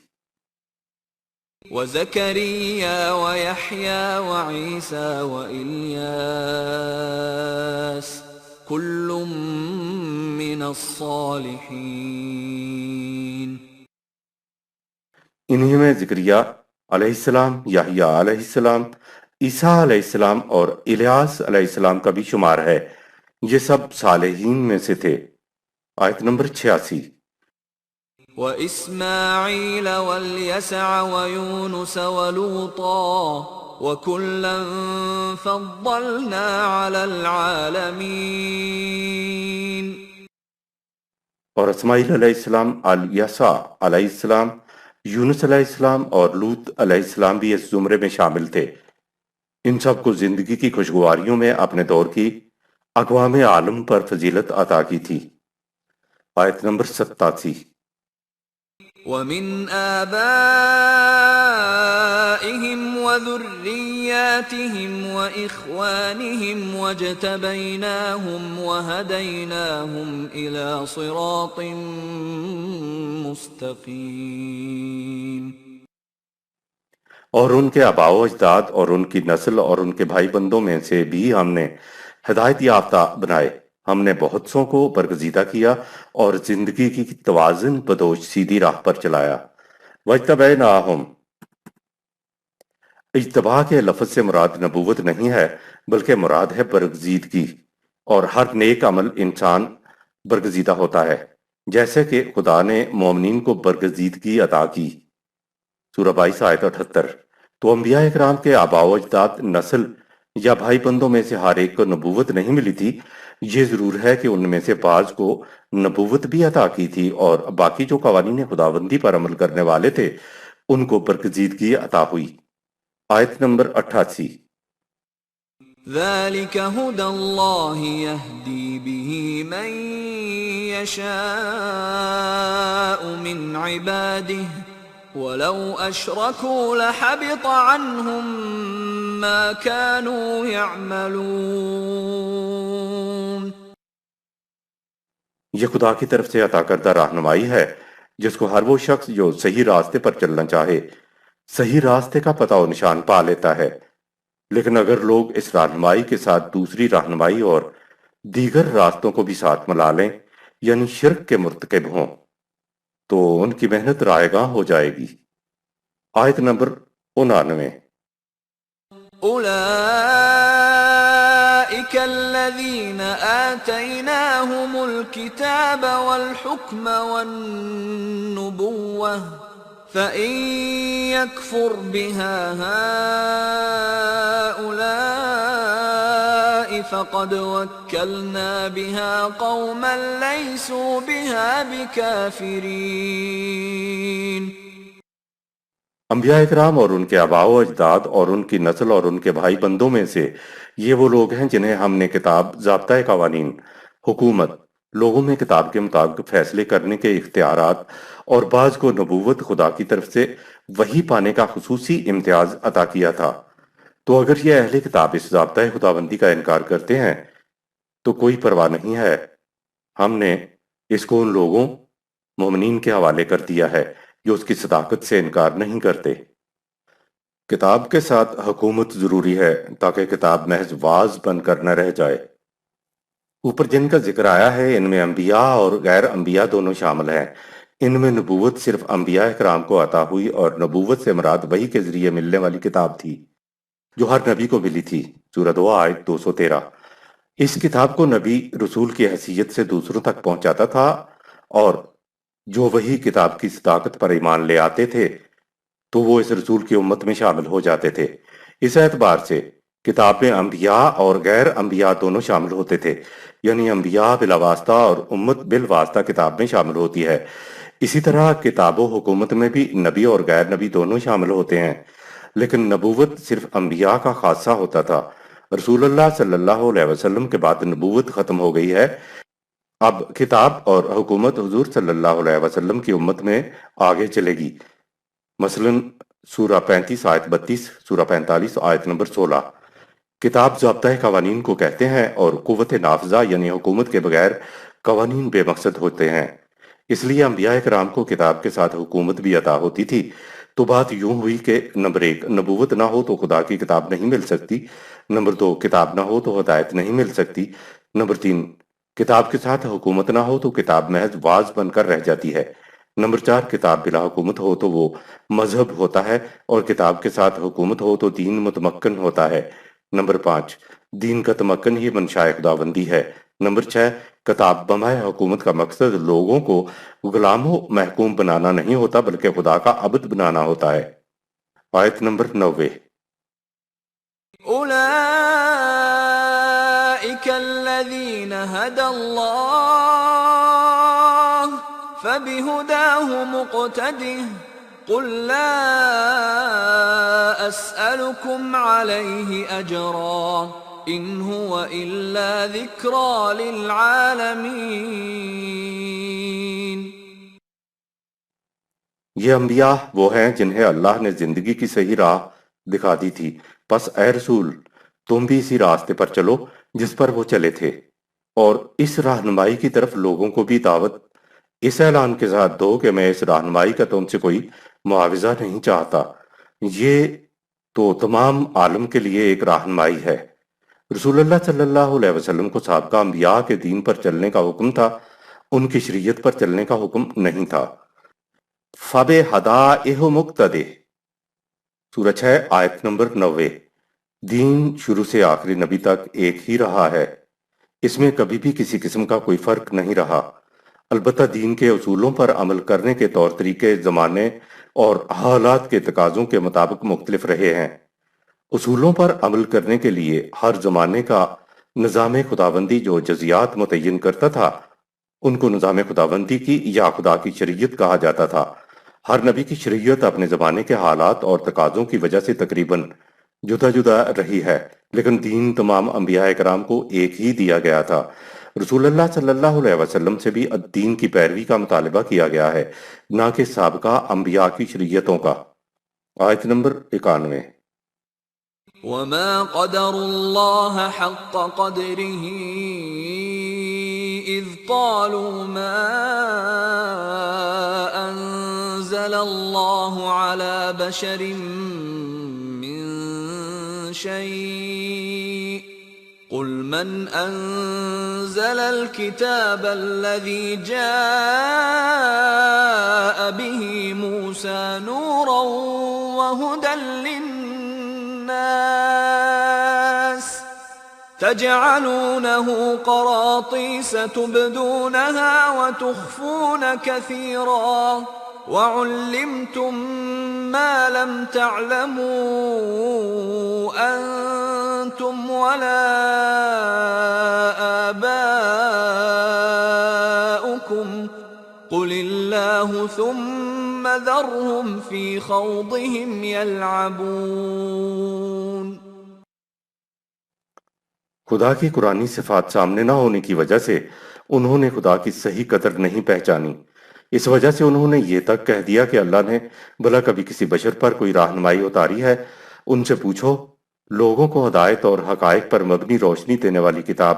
وَزَكَرِيَّا وَيَحْيَا وَعِيسَى وَإِلْيَاسَ كُلٌّ مِّنَ الصَّالِحِينَ۔ انہی میں زکریا علیہ السلام، یحییٰ علیہ السلام، عیسیٰ علیہ السلام اور الیاس علیہ السلام کا بھی شمار ہے، یہ سب صالحین میں سے تھے۔ آیت نمبر 86۔ وَإِسْمَاعِيلَ وَالْيَسَعَ وَيُونُسَ وَلُوطًا وَكُلًّا فَضَّلْنَا عَلَى الْعَالَمِينَ۔ اور اسماعیل علیہ السلام، الیسع علیہ السلام، یونس علیہ السلام اور لوط علیہ السلام بھی اس زمرے میں شامل تھے۔ ان سب کو زندگی کی خوشگواریوں میں اپنے دور کی اقوام عالم پر فضیلت عطا کی تھی۔ آیت نمبر 87۔ وَمِنْ آبَائِهِمْ وَذُرِّيَّاتِهِمْ وَإِخْوَانِهِمْ وَاجْتَبَيْنَاهُمْ وَهَدَيْنَاهُمْ إِلَى صِرَاطٍ مُسْتَقِيمٍ۔ اور ان کے آباء و اجداد اور ان کی نسل اور ان کے بھائی بندوں میں سے بھی ہم نے ہدایت یافتہ بنائے، ہم نے بہت سو کو برگزیدہ کیا اور زندگی کی توازن بدوش سیدھی راہ پر چلایا۔ وَاجْتَبَيْنَاهُمْ، اجتباء کے لفظ سے مراد نبوت نہیں ہے بلکہ مراد ہے برگزیدگی، اور ہر نیک عمل انسان برگزیدہ ہوتا ہے، جیسے کہ خدا نے مومنین کو برگزیدگی عطا کی۔ سورہ 22 آیت 78۔ تو انبیاء اکرام کے آباء و اجداد، نسل یا بھائی بندوں میں سے ہر ایک کو نبوت نہیں ملی تھی، یہ ضرور ہے کہ ان میں سے بعض کو نبوت بھی عطا کی تھی اور باقی جو قوانین خداوندی پر عمل کرنے والے تھے ان کو برگزیدگی عطا ہوئی۔ آیت نمبر 88۔ ذَلِكَ هُدَى اللَّهِ يَهْدِي بِهِ مَن يشاء من عباده وَلَوْ أَشْرَكُوا لَحَبِطَ عَنْهُمْ مَا كَانُوا يَعْمَلُونَ۔ یہ خدا کی طرف سے عطا کردہ رہنمائی ہے جس کو ہر وہ شخص جو صحیح راستے پر چلنا چاہے صحیح راستے کا پتہ و نشان پا لیتا ہے، لیکن اگر لوگ اس رہنمائی کے ساتھ دوسری رہنمائی اور دیگر راستوں کو بھی ساتھ ملا لیں یعنی شرک کے مرتکب ہوں تو ان کی محنت رائے گاں ہو جائے گی۔ آیت نمبر 99۔ أولئك الذين آتيناهم الكتاب والحكم والنبوة فإن يكفر بها هؤلاء فقد وكلنا بها قوما ليسوا بها بكافرين۔ انبیاء اکرام اور ان کے آباء و اجداد اور ان کی نسل اور ان کے بھائی بندوں میں سے یہ وہ لوگ ہیں جنہیں ہم نے کتاب، ضابطۂ قوانین، حکومت، لوگوں میں کتاب کے مطابق فیصلے کرنے کے اختیارات اور بعض کو نبوت خدا کی طرف سے وحی پانے کا خصوصی امتیاز عطا کیا تھا۔ تو اگر یہ اہل کتاب اس ضابطۂ خداوندی کا انکار کرتے ہیں تو کوئی پرواہ نہیں ہے، ہم نے اس کو ان لوگوں مومنین کے حوالے کر دیا ہے جو اس کی صداقت سے انکار نہیں کرتے۔ کتاب کے ساتھ حکومت ضروری ہے تاکہ کتاب محض واعظ بن کر نہ رہ جائے۔ اوپر جن کا ذکر آیا ہے ان میں انبیاء اور غیر انبیاء دونوں شامل ہیں۔ ان میں نبوت صرف انبیاء اکرام کو عطا ہوئی اور نبوت سے مراد وحی کے ذریعے ملنے والی کتاب تھی جو ہر نبی کو ملی تھی۔ سورہ 2 آیت 213۔ اس کتاب کو نبی رسول کی حیثیت سے دوسروں تک پہنچاتا تھا اور جو وہی کتاب کی صداقت پر ایمان لے آتے تھے تو وہ اس رسول کی امت میں شامل ہو جاتے تھے۔ اس اعتبار سے کتاب میں انبیاء اور غیر انبیاء دونوں شامل ہوتے تھے، یعنی انبیاء بلا واسطہ اور امت بالواسطہ کتاب میں شامل ہوتی ہے۔ اسی طرح کتاب و حکومت میں بھی نبی اور غیر نبی دونوں شامل ہوتے ہیں، لیکن نبوت صرف انبیاء کا خاصہ ہوتا تھا۔ رسول اللہ صلی اللہ علیہ وسلم کے بعد نبوت ختم ہو گئی ہے، اب کتاب اور حکومت حضور صلی اللہ علیہ وسلم کی امت میں آگے چلے گی۔ مثلا سورہ 35 آیت 32، سورہ 45 آیت نمبر 16۔ کتاب ضابطۂ قوانین کو کہتے ہیں اور قوت نافذہ یعنی حکومت کے بغیر قوانین بے مقصد ہوتے ہیں۔ اس لیے انبیاء کرام کو کتاب کے ساتھ حکومت بھی عطا ہوتی تھی۔ تو بات یوں ہوئی کہ نمبر 1 نبوت نہ ہو تو خدا کی کتاب نہیں مل سکتی، نمبر 2 کتاب نہ ہو تو ہدایت نہیں مل سکتی، نمبر 3 کتاب کے ساتھ حکومت نہ ہو تو کتاب محض واعظ بن کر رہ جاتی ہے، نمبر 4 کتاب بلا حکومت ہو تو وہ مذہب ہوتا ہے اور کتاب کے ساتھ حکومت ہو تو دین متمکن ہوتا ہے، نمبر 5 دین کا تمکن ہی منشاء خداوندی ہے، نمبر 6 کتاب بمائے حکومت کا مقصد لوگوں کو غلام و محکوم بنانا نہیں ہوتا بلکہ خدا کا عبد بنانا ہوتا ہے۔ آیت نمبر 90۔ أولئك الذين هدى الله فبهداه مقتده قل لا أسألكم عليه أجرا إن هو إلا ذكرى للعالمين۔ یہ انبیاء وہ ہیں جنہیں اللہ نے زندگی کی صحیح راہ دکھا دی تھی، پس اے رسول تم بھی اسی راستے پر چلو جس پر وہ چلے تھے، اور اس رہنمائی کی طرف لوگوں کو بھی دعوت اس اعلان کے ساتھ دو کہ میں اس رہنمائی کا تم سے کوئی معاوضہ نہیں چاہتا، یہ تو تمام عالم کے لیے ایک رہنمائی ہے۔ رسول اللہ صلی اللہ علیہ وسلم کو سابقہ انبیاء کے دین پر چلنے کا حکم تھا، ان کی شریعت پر چلنے کا حکم نہیں تھا۔ فَبِهَدَائِهِ مُقْتَدِهِ سورہ 6 آیت نمبر 90۔ دین شروع سے آخری نبی تک ایک ہی رہا ہے، اس میں کبھی بھی کسی قسم کا کوئی فرق نہیں رہا، البتہ دین کے اصولوں پر عمل کرنے کے طور طریقے زمانے اور حالات کے تقاضوں کے مطابق مختلف رہے ہیں۔ اصولوں پر عمل کرنے کے لیے ہر زمانے کا نظام خداوندی جو جزیات متعین کرتا تھا ان کو نظام خداوندی کی یا خدا کی شریعت کہا جاتا تھا۔ ہر نبی کی شریعت اپنے زمانے کے حالات اور تقاضوں کی وجہ سے تقریباً جدا جدا رہی ہے، لیکن دین تمام انبیاء کرام کو ایک ہی دیا گیا تھا۔ رسول اللہ صلی اللہ علیہ وسلم سے بھی دین کی پیروی کا مطالبہ کیا گیا ہے، نہ کہ سابقہ انبیاء کی شریعتوں کا۔ آیت نمبر 91۔ وما قدر الله حق قدره إذ قالوا ما أنزل الله على بشر من شيء قل من أنزل الكتاب الذي جاء به موسى نورا وهدى للناس تجعلونه قراطيس تبدونها وتخفون كثيرا وعلمتم ما لم تعلموا أنتم ولا آباؤكم قل الله ثم ذرهم في خوضهم يلعبون۔ خدا کی قرآنی صفات سامنے نہ ہونے کی وجہ سے انہوں نے خدا کی صحیح قدر نہیں پہچانی۔ اس وجہ سے انہوں نے یہ تک کہہ دیا کہ اللہ نے بھلا کبھی کسی بشر پر کوئی رہنمائی اتاری ہے؟ ان سے پوچھو، لوگوں کو ہدایت اور حقائق پر مبنی روشنی دینے والی کتاب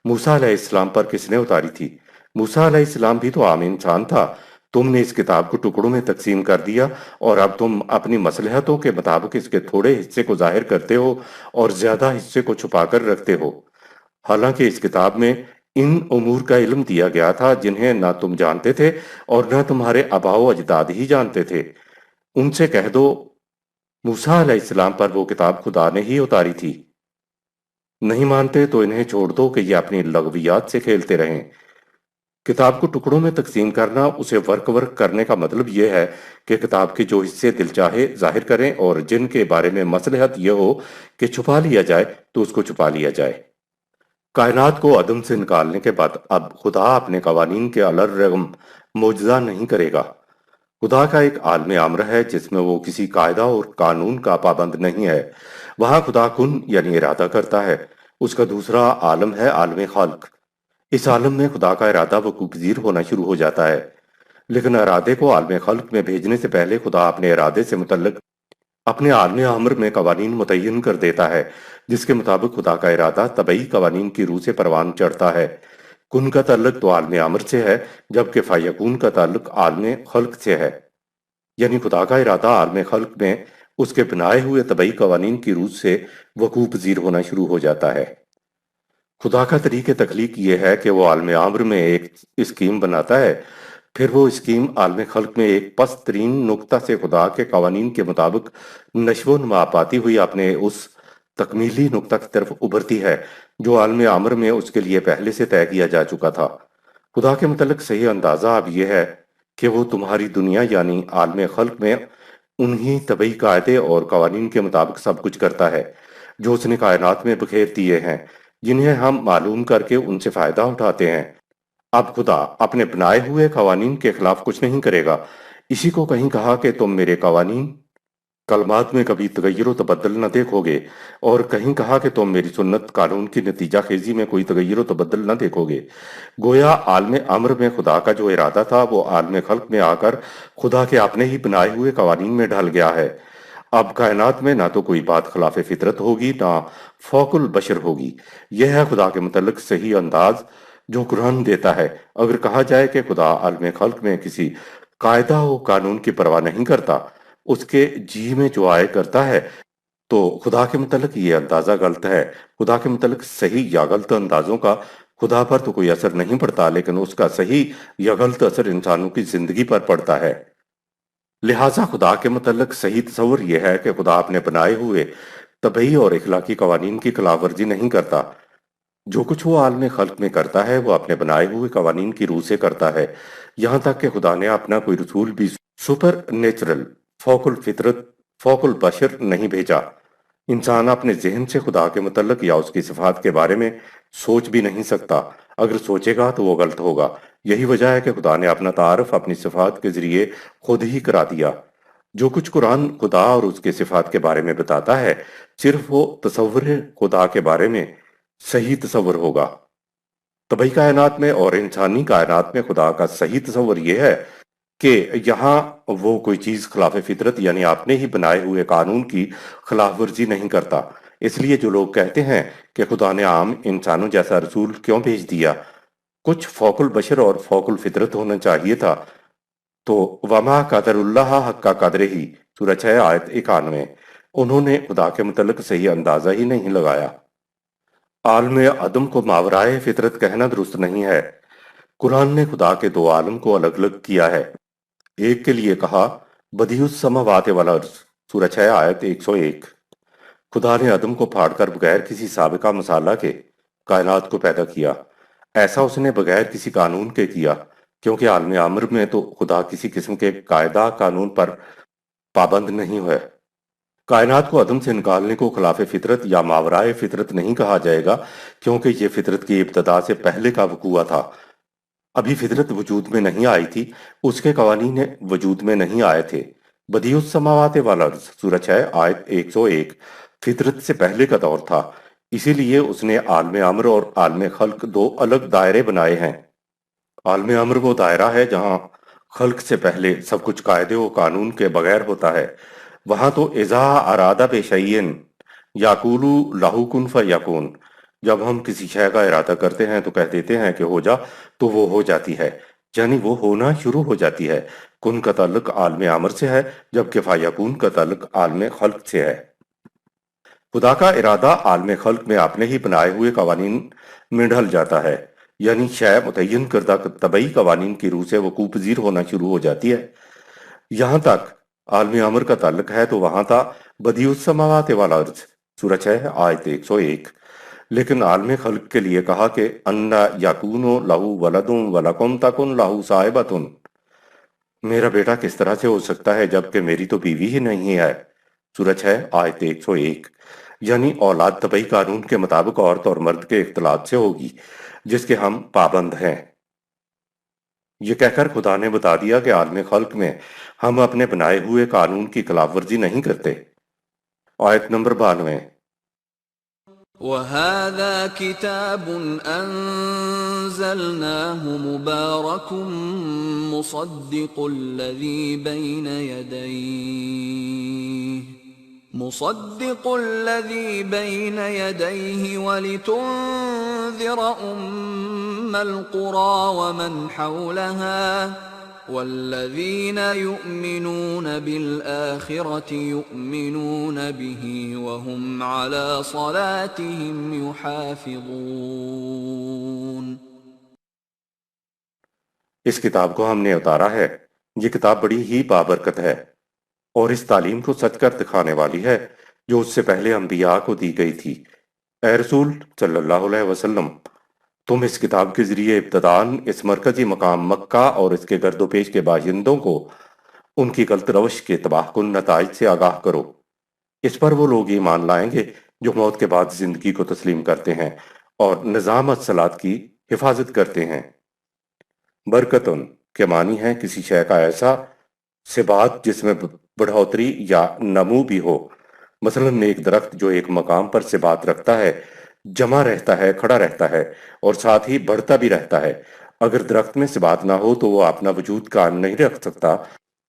موسیٰ علیہ السلام پر کس نے اتاری تھی؟ موسیٰ علیہ السلام بھی تو عام انسان تھا۔ تم نے اس کتاب کو ٹکڑوں میں تقسیم کر دیا اور اب تم اپنی مصلحتوں کے مطابق اس کے تھوڑے حصے کو ظاہر کرتے ہو اور زیادہ حصے کو چھپا کر رکھتے ہو، حالانکہ اس کتاب میں ان امور کا علم دیا گیا تھا جنہیں نہ تم جانتے تھے اور نہ تمہارے آباء و اجداد ہی جانتے تھے۔ ان سے کہہ دو موسیٰ علیہ السلام پر وہ کتاب خدا نے ہی اتاری تھی۔ نہیں مانتے تو انہیں چھوڑ دو کہ یہ اپنی لغویات سے کھیلتے رہیں۔ کتاب کو ٹکڑوں میں تقسیم کرنا، اسے ورق کرنے کا مطلب یہ ہے کہ کتاب کے جو حصے دل چاہے ظاہر کریں اور جن کے بارے میں مصلحت یہ ہو کہ چھپا لیا جائے تو اس کو چھپا لیا جائے۔ کائنات کو عدم سے نکالنے کے بعد اب خدا اپنے قوانین کے الرغم معجزہ نہیں کرے گا۔ خدا کا ایک عالم امر ہے جس میں وہ کسی قاعدہ اور قانون کا پابند نہیں ہے۔ وہاں خدا کن یعنی ارادہ کرتا ہے۔ اس کا دوسرا عالم ہے عالم خلق۔ اس عالم میں خدا کا ارادہ وقوع پذیر ہونا شروع ہو جاتا ہے، لیکن ارادے کو عالم خلق میں بھیجنے سے پہلے خدا اپنے ارادے سے متعلق اپنے عالم امر میں قوانین متعین کر دیتا ہے، جس کے مطابق خدا کا ارادہ طبعی قوانین کی روح سے پروان چڑھتا ہے۔ کن کا تعلق تو عالم امر سے ہے، جبکہ فیکون کا تعلق عالم خلق سے ہے، یعنی خدا کا ارادہ عالم خلق میں اس کے بنائے ہوئے طبعی قوانین کی روح سے وقوع پذیر ہونا شروع ہو جاتا ہے۔ خدا کا طریق تخلیق یہ ہے کہ وہ عالم امر میں ایک اسکیم بناتا ہے، پھر وہ اسکیم عالم خلق میں ایک پست ترین نقطہ سے خدا کے قوانین کے مطابق نشو و نما پاتی ہوئی اپنے اس تکمیلی نقطہ کی طرف ابھرتی ہے جو عالم امر میں اس کے لیے پہلے سے طے کیا جا چکا تھا۔ خدا کے متعلق صحیح اندازہ اب یہ ہے کہ وہ تمہاری دنیا یعنی عالم خلق میں انہی طبعی قاعدے اور قوانین کے مطابق سب کچھ کرتا ہے جو اس نے کائنات میں بکھیر دیے ہیں، جنہیں ہم معلوم کر کے ان سے فائدہ اٹھاتے ہیں۔ اب خدا اپنے بنائے ہوئے قوانین کے خلاف کچھ نہیں کرے گا۔ اسی کو کہیں کہا کہ تم میرے قوانین کلمات میں کبھی تغیر و تبدل نہ دیکھو گے، اور کہیں کہا کہ تم میری سنت قانون کی نتیجہ خیزی میں کوئی تغیر و تبدل نہ دیکھو گے۔ گویا عالم امر میں خدا کا جو ارادہ تھا وہ عالم خلق میں آ کر خدا کے اپنے ہی بنائے ہوئے قوانین میں ڈھل گیا ہے۔ اب کائنات میں نہ تو کوئی بات خلاف فطرت ہوگی نہ فوق البشر ہوگی۔ یہ ہے خدا کے متعلق صحیح انداز جو قرآن دیتا ہے۔ اگر کہا جائے کہ خدا عالم خلق میں کسی قاعدہ و قانون کی پرواہ نہیں کرتا، اس کے جی میں جو آئے کرتا ہے، تو خدا کے متعلق یہ اندازہ غلط ہے۔ خدا کے متعلق صحیح یا غلط اندازوں کا خدا پر تو کوئی اثر نہیں پڑتا، لیکن اس کا صحیح یا غلط اثر انسانوں کی زندگی پر پڑتا ہے۔ لہٰذا خدا کے متعلق صحیح تصور یہ ہے کہ خدا اپنے بنائے ہوئے طبعی اور اخلاقی قوانین کی خلاف ورزی نہیں کرتا۔ جو کچھ وہ عالم خلق میں کرتا ہے وہ اپنے بنائے ہوئے قوانین کی روح سے کرتا ہے، یہاں تک کہ خدا نے اپنا کوئی رسول بھی سپر نیچرل، فوق الفطرت، فوق البشر نہیں بھیجا۔ انسان اپنے ذہن سے خدا کے متعلق یا اس کی صفات کے بارے میں سوچ بھی نہیں سکتا۔ اگر سوچے گا تو وہ غلط ہوگا۔ یہی وجہ ہے کہ خدا نے اپنا تعارف اپنی صفات کے ذریعے خود ہی کرا دیا۔ جو کچھ قرآن خدا اور اس کے صفات کے بارے میں بتاتا ہے صرف وہ تصور خدا کے بارے میں صحیح تصور ہوگا۔ طبعی کائنات میں اور انسانی کائنات میں خدا کا صحیح تصور یہ ہے کہ یہاں وہ کوئی چیز خلاف فطرت یعنی آپ نے ہی بنائے ہوئے قانون کی خلاف ورزی نہیں کرتا۔ اس لیے جو لوگ کہتے ہیں کہ خدا نے عام انسانوں جیسا رسول کیوں بھیج دیا، کچھ فوق البشر اور فوق الفطرت ہونا چاہیے تھا، تو وما قدر اللہ حق کا قدر ہی، سورہ 6 آیت 91، انہوں نے خدا کے متعلق صحیح اندازہ ہی نہیں لگایا۔ عالم عدم کو ماورائے فطرت کہنا درست نہیں ہے۔ قرآن نے خدا کے دو عالم کو الگ الگ کیا ہے۔ ایک کے لیے کہا بدیع السماوات والارض، سورہ 6 آیت 101، خدا نے عدم کو پھاڑ کر بغیر کسی سابقہ مسالہ کے کائنات کو پیدا کیا۔ ایسا اس نے بغیر کسی قانون کے کیا، کیونکہ عالم امر میں تو خدا کسی قسم کے قاعدہ قانون پر پابند نہیں ہے۔ کائنات کو عدم سے نکالنے کو خلاف فطرت یا ماورائے فطرت نہیں کہا جائے گا، کیونکہ یہ فطرت کی ابتدا سے پہلے کا وقوع تھا۔ ابھی فطرت وجود میں نہیں آئی تھی، اس کے قوانین وجود میں نہیں آئے تھے۔ بدیع السماوات والارض، سورہ 6 آیت 101، فطرت سے پہلے کا دور تھا، اسی لیے اس نے عالم امر اور عالم خلق دو الگ دائرے بنائے ہیں۔ عالم امر وہ دائرہ ہے جہاں خلق سے پہلے سب کچھ قاعدے و قانون کے بغیر ہوتا ہے۔ وہاں تو اذا ارادہ بشیئن یقول لہ کن فیکون، جب ہم کسی شے کا ارادہ کرتے ہیں تو کہہ دیتے ہیں کہ ہو جا تو وہ ہو جاتی ہے، یعنی وہ ہونا شروع ہو جاتی ہے۔ کن کا تعلق عالم امر سے ہے، جبکہ فیکون کا تعلق عالم خلق سے ہے۔ خدا کا ارادہ عالم خلق میں اپنے ہی بنائے ہوئے قوانین میں ڈھل جاتا ہے، یعنی شے متعین کردہ طبعی قوانین کی روح سے وقوع پذیر ہونا شروع ہو جاتی ہے۔ یہاں تک عالم امر کا تعلق ہے تو وہاں تھا بدیع السماوات والارض، سورہ 6 آیت 101، لیکن عالم خلق کے لیے کہا کہ انا یکون لہ ولد ولکم تکن لہ صاحبۃ، میرا بیٹا کس طرح سے ہو سکتا ہے جبکہ میری تو بیوی ہی نہیں ہے، سورہ 6 آیت 101، یعنی اولاد طبعی قانون کے مطابق عورت اور مرد کے اختلاط سے ہوگی، جس کے ہم پابند ہیں۔ یہ کہہ کر خدا نے بتا دیا کہ عالم خلق میں ہم اپنے بنائے ہوئے قانون کی خلاف ورزی نہیں کرتے۔ آیت نمبر 92، وَهَذَا كِتَابٌ أَنزَلْنَاهُ مُبَارَكٌ مُصَدِّقُ الَّذِي بَيْنَ يَدَيْهِ وَلِتُنذِرَ أُمَّ الْقُرَى وَمَنْ حَوْلَهَا وَالَّذِينَ يُؤْمِنُونَ بِالْآخِرَةِ يُؤْمِنُونَ بِهِ وَهُمْ عَلَى صَلَاتِهِمْ يُحَافِظُونَ۔ اس کتاب کو ہم نے اتارا ہے، یہ کتاب بڑی ہی بابرکت ہے اور اس تعلیم کو سچ کر دکھانے والی ہے جو اس سے پہلے انبیاء کو دی گئی تھی۔ اے رسول صلی اللہ علیہ وسلم، تم اس کتاب کے ذریعے ابتداً اس مرکزی مقام مکہ اور اس کے گرد و پیش کے باشندوں کو ان کی غلط روش کے تباہ کن نتائج سے آگاہ کرو۔ اس پر وہ لوگ ایمان لائیں گے جو موت کے بعد زندگی کو تسلیم کرتے ہیں اور نظام الصلاۃ کی حفاظت کرتے ہیں۔ برکتن کے معنی ہے کسی شے کا ایسا ثبات جس میں بڑھوتری یا نمو بھی ہو، مثلا ایک درخت جو ایک مقام پر ثبات رکھتا ہے، جمع رہتا ہے، کھڑا رہتا ہے اور ساتھ ہی بڑھتا بھی رہتا ہے۔ اگر درخت میں ثبات نہ ہو تو وہ اپنا وجود قائم نہیں رکھ سکتا،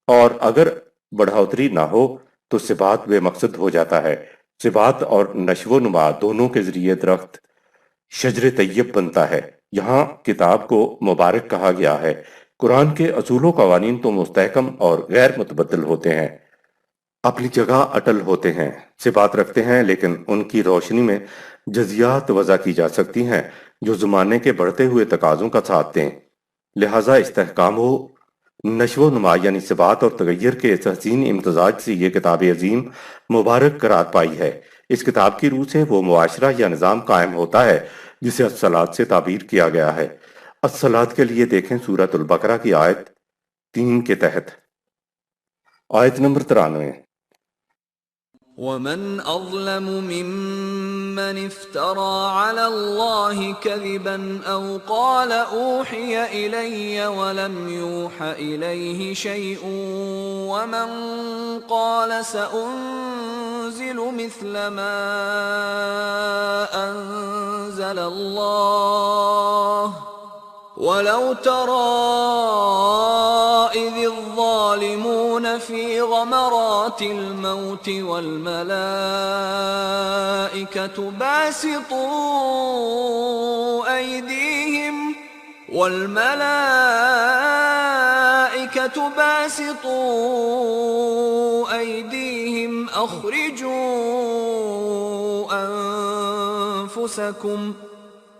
اور اگر بڑھوتری نہ ہو تو ثبات بے مقصد ہو جاتا ہے۔ ثبات اور نشو و نما دونوں کے ذریعے درخت شجر طیب بنتا ہے۔ یہاں کتاب کو مبارک کہا گیا ہے۔ قرآن کے اصول و قوانین تو مستحکم اور غیر متبدل ہوتے ہیں، اپنی جگہ اٹل ہوتے ہیں، ثبات رکھتے ہیں، لیکن ان کی روشنی میں جزیات وضع کی جا سکتی ہیں جو زمانے کے بڑھتے ہوئے تقاضوں کا ساتھ دیں۔ لہٰذا استحکام و نشو و نما یعنی ثبات اور تغیر کے اس حسین امتزاج سے یہ کتاب عظیم مبارک قرار پائی ہے۔ اس کتاب کی روح سے وہ معاشرہ یا نظام قائم ہوتا ہے جسے الصلاۃ سے تعبیر کیا گیا ہے۔ الصلاۃ کے لیے دیکھیں سورۃ البقرہ کی آیت 3 کے تحت۔ آیت نمبر 93، وَمَنْ أَظْلَمُ مِمَّنِ افْتَرَى عَلَى اللَّهِ كَذِبًا أَوْ قَالَ أُوحِيَ إِلَيَّ وَلَمْ يُوحَ إِلَيْهِ شَيْءٌ وَمَنْ قَالَ سَأُنْزِلُ مِثْلَ مَا أَنزَلَ اللَّهُ وَلَوْ تَرَىٰ إِذِ الظَّالِمُونَ فِي غَمَرَاتِ الْمَوْتِ وَالْمَلَائِكَةُ بَاسِطُو أَيْدِيهِمْ أَخْرِجُوا أَنفُسَكُمْ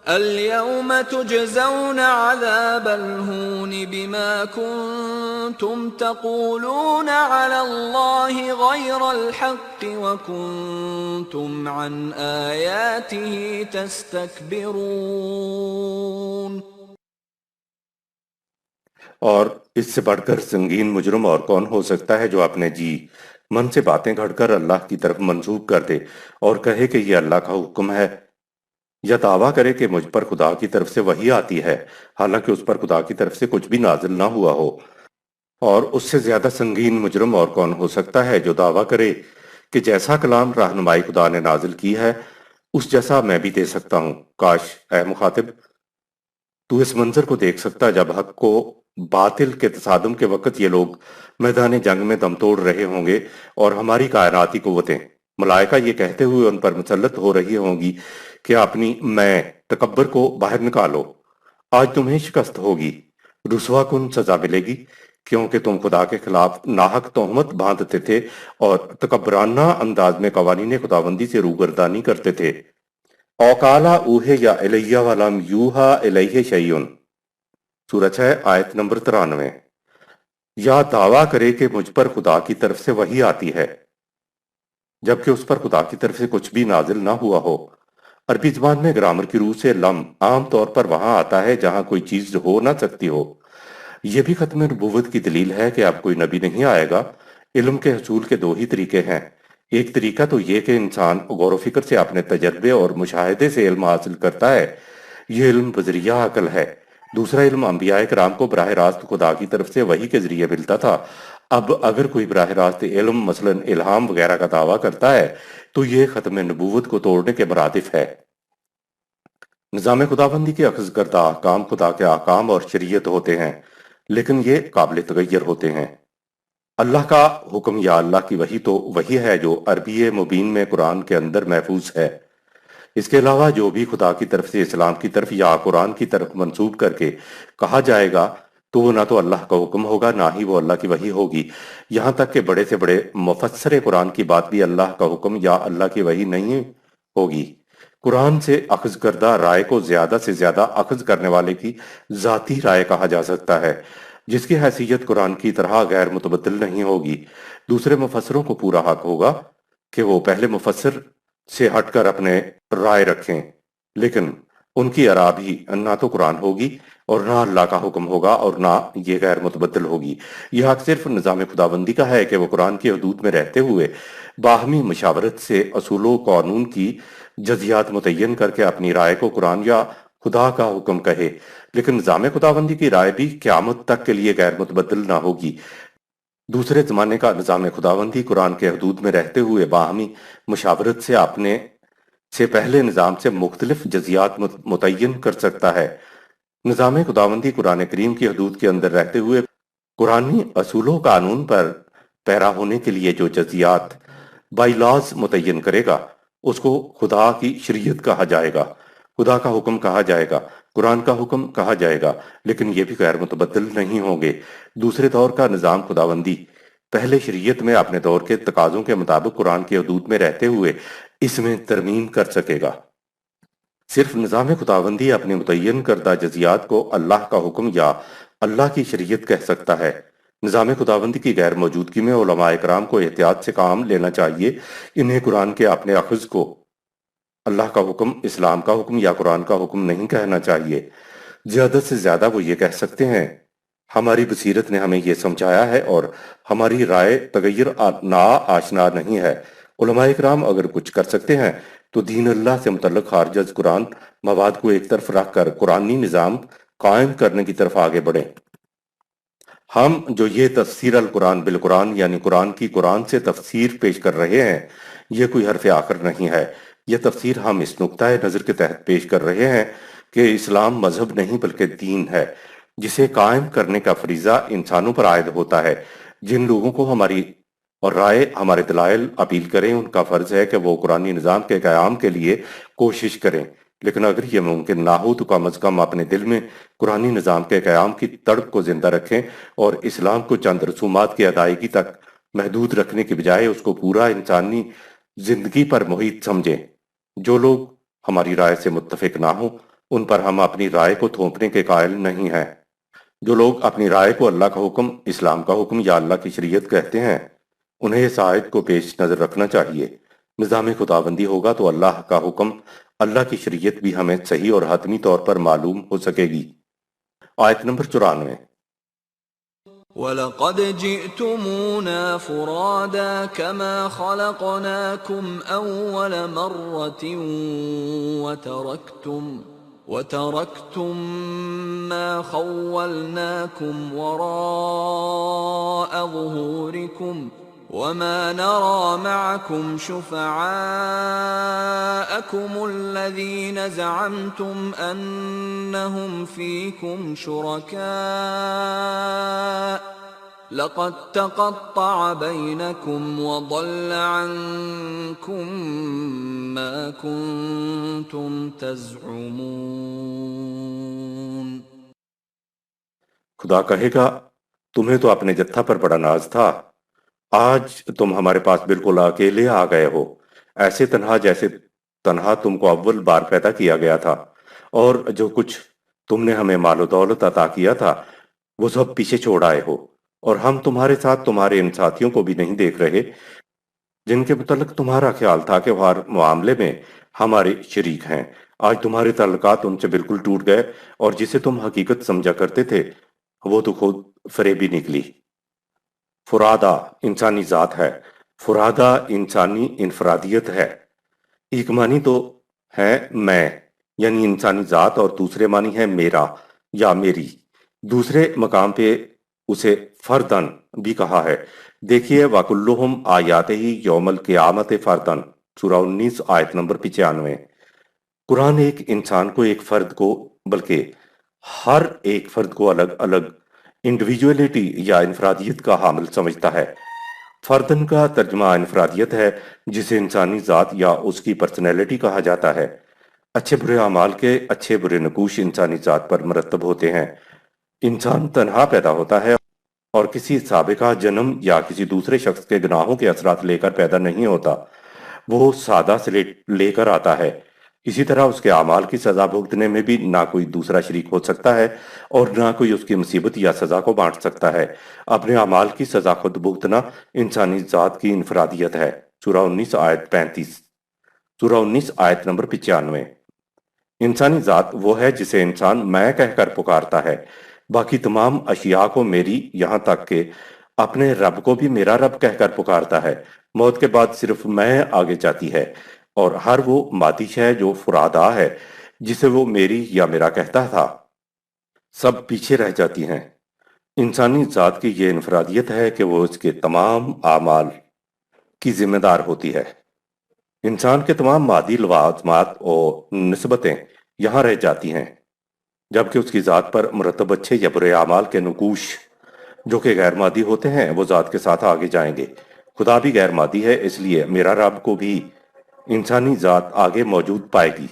الْيَوْمَ تُجْزَوْنَ عَذَابَ الْهُونِ بِمَا كُنتُمْ تَقُولُونَ عَلَى اللَّهِ غَيْرَ الْحَقِّ وَكُنتُمْ عَنْ آيَاتِهِ تَسْتَكْبِرُونَ۔ اور اس سے بڑھ کر سنگین مجرم اور کون ہو سکتا ہے جو اپنے جی من سے باتیں گھڑ کر اللہ کی طرف منسوب کر دے اور کہے کہ یہ اللہ کا حکم ہے، یا دعویٰ کرے کہ مجھ پر خدا کی طرف سے وحی آتی ہے حالانکہ اس پر خدا کی طرف سے کچھ بھی نازل نہ ہوا ہو۔ اور اس سے زیادہ سنگین مجرم اور کون ہو سکتا ہے جو دعویٰ کرے کہ جیسا کلام رہنمائی خدا نے نازل کی ہے اس جیسا میں بھی دے سکتا ہوں۔ کاش اے مخاطب تو اس منظر کو دیکھ سکتا جب حق کو باطل کے تصادم کے وقت یہ لوگ میدان جنگ میں دم توڑ رہے ہوں گے اور ہماری کائناتی قوتیں ملائکہ یہ کہتے ہوئے ان پر مسلط ہو رہی ہوں گی کہ اپنی میں تکبر کو باہر نکالو، آج تمہیں شکست ہوگی، رسوا کن سزا ملے گی، کیونکہ تم خدا کے خلاف ناحق تہمت باندھتے تھے اور تکبرانہ انداز میں قوانین خداوندی سے روگردانی کرتے تھے۔ اوقالا اوہے یا الیہ ولم یوہا الیہ شیئن، سورہ 6 آیت نمبر 93۔ یا دعویٰ کرے کہ مجھ پر خدا کی طرف سے وحی آتی ہے جبکہ اس پر خدا کی طرف سے کچھ بھی نازل نہ ہوا ہو۔ عربی زبان میں گرامر کی روح سے لم عام طور پر وہاں آتا ہے جہاں کوئی چیز ہو نہ سکتی ہو۔ یہ بھی ختم نبوت کی دلیل ہے کہ اب کوئی نبی نہیں آئے گا۔ علم کے حصول کے دو ہی طریقے ہیں، ایک طریقہ تو یہ کہ انسان غور و فکر سے اپنے تجربے اور مشاہدے سے علم حاصل کرتا ہے، یہ علم بذریعہ عقل ہے۔ دوسرا علم انبیاء کرام کو براہ راست خدا کی طرف سے وحی کے ذریعے ملتا تھا۔ اب اگر کوئی براہ راست علم مثلا الہام وغیرہ کا دعویٰ کرتا ہے تو یہ ختم نبوت کو توڑنے کے مرادف ہے۔ نظام خداوندی کے اخذ کردہ احکام خدا کے احکام اور شریعت ہوتے ہیں، لیکن یہ قابل تغیر ہوتے ہیں۔ اللہ کا حکم یا اللہ کی وحی تو وہی ہے جو عربی مبین میں قرآن کے اندر محفوظ ہے۔ اس کے علاوہ جو بھی خدا کی طرف سے اسلام کی طرف یا قرآن کی طرف منسوب کر کے کہا جائے گا تو وہ نہ تو اللہ کا حکم ہوگا نہ ہی وہ اللہ کی وحی ہوگی، یہاں تک کہ بڑے سے بڑے مفسر قرآن کی بات بھی اللہ کا حکم یا اللہ کی وحی نہیں ہوگی۔ قرآن سے اخذ کردہ رائے کو زیادہ سے زیادہ اخذ کرنے والے کی ذاتی رائے کہا جا سکتا ہے، جس کی حیثیت قرآن کی طرح غیر متبدل نہیں ہوگی۔ دوسرے مفسروں کو پورا حق ہوگا کہ وہ پہلے مفسر سے ہٹ کر اپنے رائے رکھیں، لیکن ان کی آراء بھی نہ تو قرآن ہوگی اور نہ اللہ کا حکم ہوگا اور نہ یہ غیر متبدل ہوگی۔ یہ حق صرف نظام خداوندی کا ہے کہ وہ قرآن کی حدود میں رہتے ہوئے باہمی مشاورت سے اصول و قانون کی جزیات متعین کر کے اپنی رائے کو قرآن یا خدا کا حکم کہے، لیکن نظام خداوندی کی رائے بھی قیامت تک کے لیے غیر متبدل نہ ہوگی۔ دوسرے زمانے کا نظام خداوندی قرآن کے حدود میں رہتے ہوئے باہمی مشاورت سے اپنے سے پہلے نظام سے مختلف جزیات متعین کر سکتا ہے۔ نظام خداوندی قرآن کریم کی حدود کے اندر رہتے ہوئے قرآنی اصول و قانون پر پیرا ہونے کے لیے جو جزیات بائی لاز متعین کرے گا اس کو خدا کی شریعت کہا جائے گا، خدا کا حکم کہا جائے گا، قرآن کا حکم کہا جائے گا، لیکن یہ بھی غیر متبدل نہیں ہوں گے۔ دوسرے دور کا نظام خداوندی پہلے شریعت میں اپنے دور کے تقاضوں کے مطابق قرآن کی حدود میں رہتے ہوئے اس میں ترمیم کر سکے گا۔ صرف نظام خداوندی اپنے متعین کردہ جزیات کو اللہ کا حکم یا اللہ کی شریعت کہہ سکتا ہے۔ نظام خداوندی کی غیر موجودگی میں علماء کرام کو احتیاط سے کام لینا چاہیے، انہیں قرآن کے اپنے اخذ کو اللہ کا حکم، اسلام کا حکم یا قرآن کا حکم نہیں کہنا چاہیے۔ زیادہ سے زیادہ وہ یہ کہہ سکتے ہیں ہماری بصیرت نے ہمیں یہ سمجھایا ہے اور ہماری رائے تغیر نا آشنا نہیں ہے۔ علماء کرام اگر کچھ کر سکتے ہیں تو دین اللہ سے متعلق خارج از قرآن مواد کو ایک طرف رکھ کر قرآنی نظام قائم کرنے کی طرف آگے بڑھیں۔ ہم جو یہ تفسیر القرآن بالقرآن یعنی قرآن کی قرآن سے تفسیر پیش کر رہے ہیں یہ کوئی حرف آخر نہیں ہے، یہ تفسیر ہم اس نقطۂ نظر کے تحت پیش کر رہے ہیں کہ اسلام مذہب نہیں بلکہ دین ہے جسے قائم کرنے کا فریضہ انسانوں پر عائد ہوتا ہے۔ جن لوگوں کو ہماری اور رائے ہمارے دلائل اپیل کریں ان کا فرض ہے کہ وہ قرآنی نظام کے قیام کے لیے کوشش کریں، لیکن اگر یہ ممکن نہ ہو تو کم از کم اپنے دل میں قرآنی نظام کے قیام کی تڑپ کو زندہ رکھیں اور اسلام کو چند رسومات کی ادائیگی تک محدود رکھنے کی بجائے اس کو پورا انسانی زندگی پر محیط سمجھیں۔ جو لوگ ہماری رائے سے متفق نہ ہوں ان پر ہم اپنی رائے کو تھوپنے کے قائل نہیں ہیں۔ جو لوگ اپنی رائے کو اللہ کا حکم، اسلام کا حکم یا اللہ کی شریعت کہتے ہیں انہیں اس آیت کو پیش نظر رکھنا چاہیے۔ نظام خداوندی ہوگا تو اللہ کا حکم، اللہ کی شریعت بھی ہمیں صحیح اور حتمی طور پر معلوم ہو سکے گی۔ آیت نمبر 94۔ وَلَقَدْ جِئْتُمُونَا فُرَادَى كَمَا خَلَقْنَاكُمْ أَوَّلَ مَرَّةٍ وَتَرَكْتُم مَّا خَوَّلْنَاكُمْ وَرَاءَ ظُهُورِكُمْ وَمَا نَرَىٰ مَعَكُمْ شُفَعَاءَكُمُ الَّذِينَ زَعَمْتُمْ أَنَّهُمْ فِيكُمْ شُرَكَاءُ لَقَد تَّقَطَّعَ بَيْنَكُمْ وَضَلَّ عَنكُم مَّا كُنتُمْ تَزْعُمُونَ۔ خدا کہے گا تمہیں تو اپنے جتھا پر بڑا ناز تھا، آج تم ہمارے پاس بالکل اکیلے آ گئے ہو، ایسے تنہا جیسے تنہا تم کو اول بار پیدا کیا گیا تھا، اور جو کچھ تم نے ہمیں مال و دولت عطا کیا تھا وہ سب پیچھے چھوڑ آئے ہو، اور ہم تمہارے ساتھ تمہارے ان ساتھیوں کو بھی نہیں دیکھ رہے جن کے متعلق تمہارا خیال تھا کہ وہ ہر معاملے میں ہمارے شریک ہیں۔ آج تمہارے تعلقات ان سے بالکل ٹوٹ گئے، اور جسے تم حقیقت سمجھا کرتے تھے وہ تو خود فریبی نکلی۔ فرادہ انسانی ذات ہے، فرادہ انسانی انفرادیت ہے۔ ایک معنی تو ہے میں یعنی انسانی ذات، اور دوسرے معنی ہے میرا یا میری۔ دوسرے مقام پہ اسے فردن بھی کہا ہے۔ دیکھیے وَكُلُّهُمْ آیَاتِهِ یوم القیامت فردن، سورہ 19 آیت نمبر 95۔ قرآن ایک انسان کو، ایک فرد کو، بلکہ ہر ایک فرد کو الگ الگ انڈیویجولیٹی یا انفرادیت کا حامل سمجھتا ہے۔ فردن کا ترجمہ انفرادیت ہے جسے انسانی ذات یا اس کی پرسنالٹی کہا جاتا ہے۔ اچھے برے اعمال کے اچھے برے نقوش انسانی ذات پر مرتب ہوتے ہیں۔ انسان تنہا پیدا ہوتا ہے اور کسی سابقہ جنم یا کسی دوسرے شخص کے گناہوں کے اثرات لے کر پیدا نہیں ہوتا، وہ سادہ سے لے کر آتا ہے۔ اسی طرح اس کے اعمال کی سزا بھگتنے میں بھی نہ کوئی دوسرا شریک ہو سکتا ہے اور نہ کوئی اس کی مصیبت یا سزا کو بانٹ سکتا ہے۔ اپنے اعمال کی سزا خود بھگتنا انسانی ذات کی انفرادیت ہے۔ سورہ 19 آیت 35، سورہ 19 آیت نمبر 95۔ انسانی ذات وہ ہے جسے انسان میں کہہ کر پکارتا ہے۔ باقی تمام اشیاء کو میری، یہاں تک کہ اپنے رب کو بھی میرا رب کہہ کر پکارتا ہے۔ موت کے بعد صرف میں آگے جاتی ہے، اور ہر وہ مادی ہے جو فرادہ ہے جسے وہ میری یا میرا کہتا تھا، سب پیچھے رہ جاتی ہیں۔ انسانی ذات کی یہ انفرادیت ہے کہ وہ اس کے تمام اعمال کی ذمہ دار ہوتی ہے۔ انسان کے تمام مادی لوازمات اور نسبتیں یہاں رہ جاتی ہیں، جبکہ اس کی ذات پر مرتب اچھے یا برے اعمال کے نقوش جو کہ غیر مادی ہوتے ہیں وہ ذات کے ساتھ آگے جائیں گے۔ خدا بھی غیر مادی ہے، اس لیے میرا رب کو بھی انسانی ذات آگے موجود پائے گی۔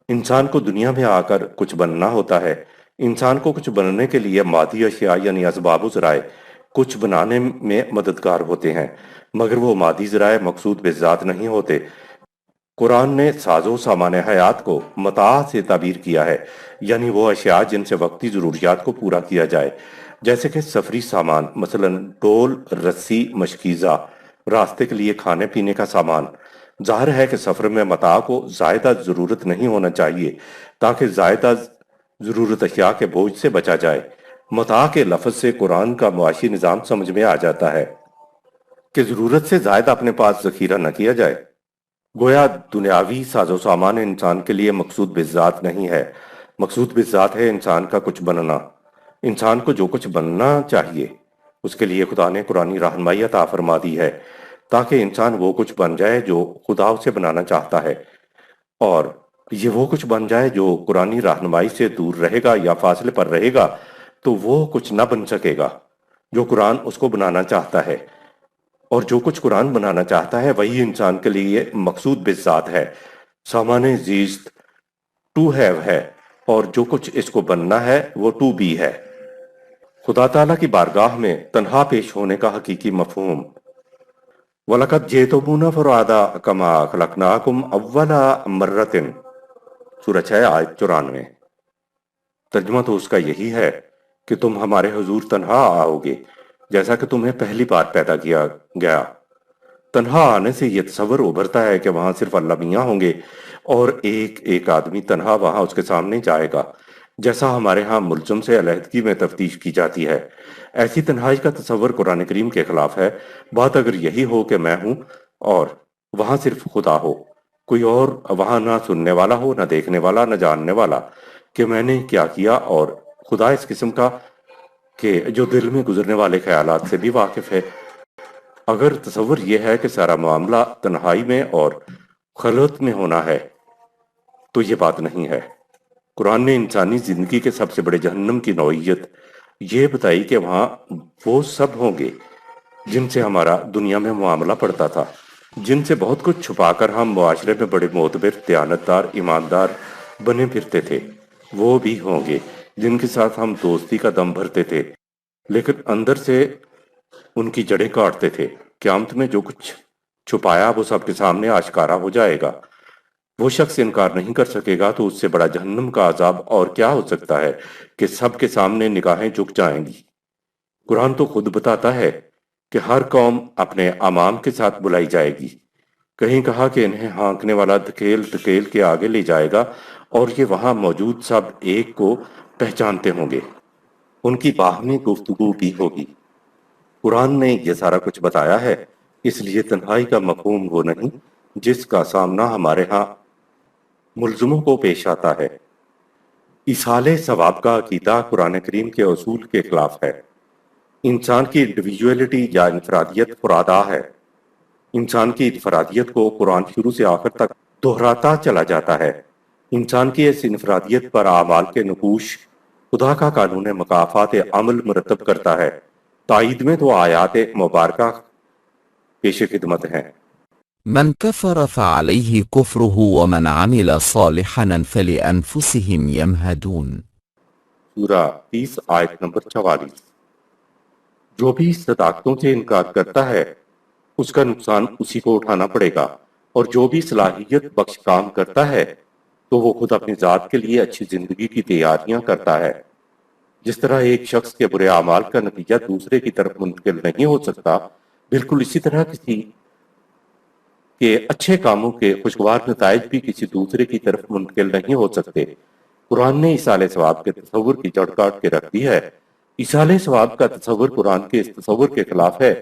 انسان کو دنیا میں آ کر کچھ بننا ہوتا ہے۔ انسان کو کچھ بننے کے لیے مادی اشیاء یعنی اسباب و ذرائع کچھ بنانے میں مددگار ہوتے ہیں، مگر وہ مادی ذرائع مقصود بذات نہیں ہوتے۔ قرآن نے ساز و سامان حیات کو متاع سے تعبیر کیا ہے، یعنی وہ اشیاء جن سے وقتی ضروریات کو پورا کیا جائے، جیسے کہ سفری سامان، مثلا ڈول، رسی، مشکیزہ، راستے کے لیے کھانے پینے کا سامان۔ ظاہر ہے کہ سفر میں متاع کو زائدہ ضرورت نہیں ہونا چاہیے تاکہ زائدہ ضرورت اشیاء کے بوجھ سے بچا جائے۔ متاع کے لفظ سے قرآن کا معاشی نظام سمجھ میں آ جاتا ہے کہ ضرورت سے زائد اپنے پاس ذخیرہ نہ کیا جائے۔ گویا دنیاوی ساز و سامان انسان کے لیے مقصود بذات نہیں ہے، مقصود بذات ہے انسان کا کچھ بننا۔ انسان کو جو کچھ بننا چاہیے اس کے لیے خدا نے قرآنی رہنمائی عطا فرما دی ہے تاکہ انسان وہ کچھ بن جائے جو خدا اسے بنانا چاہتا ہے، اور یہ وہ کچھ بن جائے جو قرآنی رہنمائی سے دور رہے گا یا فاصلے پر رہے گا تو وہ کچھ نہ بن سکے گا جو قرآن اس کو بنانا چاہتا ہے، اور جو کچھ قرآن بنانا چاہتا ہے وہی انسان کے لیے مقصود بذات ہے، سامان زیست ٹو ہیو ہے، اور جو کچھ اس کو بننا ہے وہ ٹو بی ہے۔ خدا تعالیٰ کی بارگاہ میں تنہا پیش ہونے کا حقیقی مفہوم: وَلَقَدْ جِئْتُمُونَا فُرَادَىٰ كَمَا خَلَقْنَاكُمْ أَوَّلَ مَرَّةٍ، سورہ 6 آیت 94۔ ترجمہ تو اس کا یہی ہے کہ تم ہمارے حضور تنہا آؤ گے جیسا کہ تمہیں پہلی بار پیدا کیا گیا۔ تنہا آنے سے یہ تصور ابھرتا ہے کہ وہاں صرف اللہ میاں ہوں گے اور ایک ایک آدمی تنہا وہاں اس کے سامنے جائے گا، جیسا ہمارے ہاں ملزم سے علیحدگی میں تفتیش کی جاتی ہے۔ ایسی تنہائی کا تصور قرآن کریم کے خلاف ہے۔ بات اگر یہی ہو کہ میں ہوں اور وہاں صرف خدا ہو، کوئی اور وہاں نہ سننے والا ہو، نہ دیکھنے والا، نہ جاننے والا کہ میں نے کیا کیا، اور خدا اس قسم کا کہ جو دل میں گزرنے والے خیالات سے بھی واقف ہے۔ اگر تصور یہ ہے کہ سارا معاملہ تنہائی میں اور خلوت میں ہونا ہے تو یہ بات نہیں ہے۔ قرآن نے انسانی زندگی کے سب سے بڑے جہنم کی نوعیت یہ بتائی کہ وہاں وہ سب ہوں گے جن سے ہمارا دنیا میں معاملہ پڑتا تھا، جن سے بہت کچھ چھپا کر ہم معاشرے میں بڑے معتبر، دیانتدار، ایماندار بنے پھرتے تھے۔ وہ بھی ہوں گے جن کے ساتھ ہم دوستی کا دم بھرتے تھے لیکن اندر سے ان کی جڑیں کاٹتے تھے۔ قیامت میں جو کچھ چھپایا وہ سب کے سامنے آشکارا ہو جائے گا۔ وہ شخص انکار نہیں کر سکے گا تو اس سے بڑا جہنم کا عذاب اور کیا ہو سکتا ہے کہ سب کے سامنے نگاہیں جھک جائیں گی۔ قرآن تو خود بتاتا ہے کہ ہر قوم اپنے امام کے ساتھ بلائی جائے گی۔ کہیں کہا کہ انہیں ہانکنے والا دھکیل دھکیل کے آگے لے جائے گا اور یہ وہاں موجود سب ایک کو پہچانتے ہوں گے۔ ان کی باہمی گفتگو بھی ہوگی۔ قرآن نے یہ سارا کچھ بتایا ہے، اس لیے تنہائی کا مفہوم وہ نہیں جس کا سامنا ہمارے ہاں ملزموں کو پیش آتا ہے۔ ایصال ثواب کا عقیدہ قرآن کریم کے اصول کے خلاف ہے۔ انسان کی انڈیویجولیٹی یا انفرادیت فرادہ ہے۔ انسان کی انفرادیت کو قرآن شروع سے آخر تک دہراتا چلا جاتا ہے۔ انسان کی اس انفرادیت پر اعمال کے نقوش خدا کا قانون مکافات عمل مرتب کرتا ہے۔ تائید میں تو آیات مبارکہ پیش خدمت ہیں۔ من كفر فعليه كفره ومن عمل صالحا فلأنفسهم يمهدون۔ سورہ 30 آیت نمبر 44۔ جو بھی صداقتوں سے انکار کرتا ہے اس کا نقصان اسی کو اٹھانا پڑے گا، اور جو بھی صلاحیت بخش کام کرتا ہے تو وہ خود اپنی ذات کے لیے اچھی زندگی کی تیاریاں کرتا ہے۔ جس طرح ایک شخص کے برے اعمال کا نتیجہ دوسرے کی طرف منتقل نہیں ہو سکتا، بالکل اسی طرح کسی کے اچھے کاموں کے خوشگوار نتائج بھی کسی دوسرے کی طرف منتقل نہیں ہو سکتے۔ قرآن نے ایصال ثواب کے تصور کی جڑ کاٹ کے رکھ دی ہے۔ ایصال ثواب کا تصور قرآن کے اس تصور کے خلاف ہے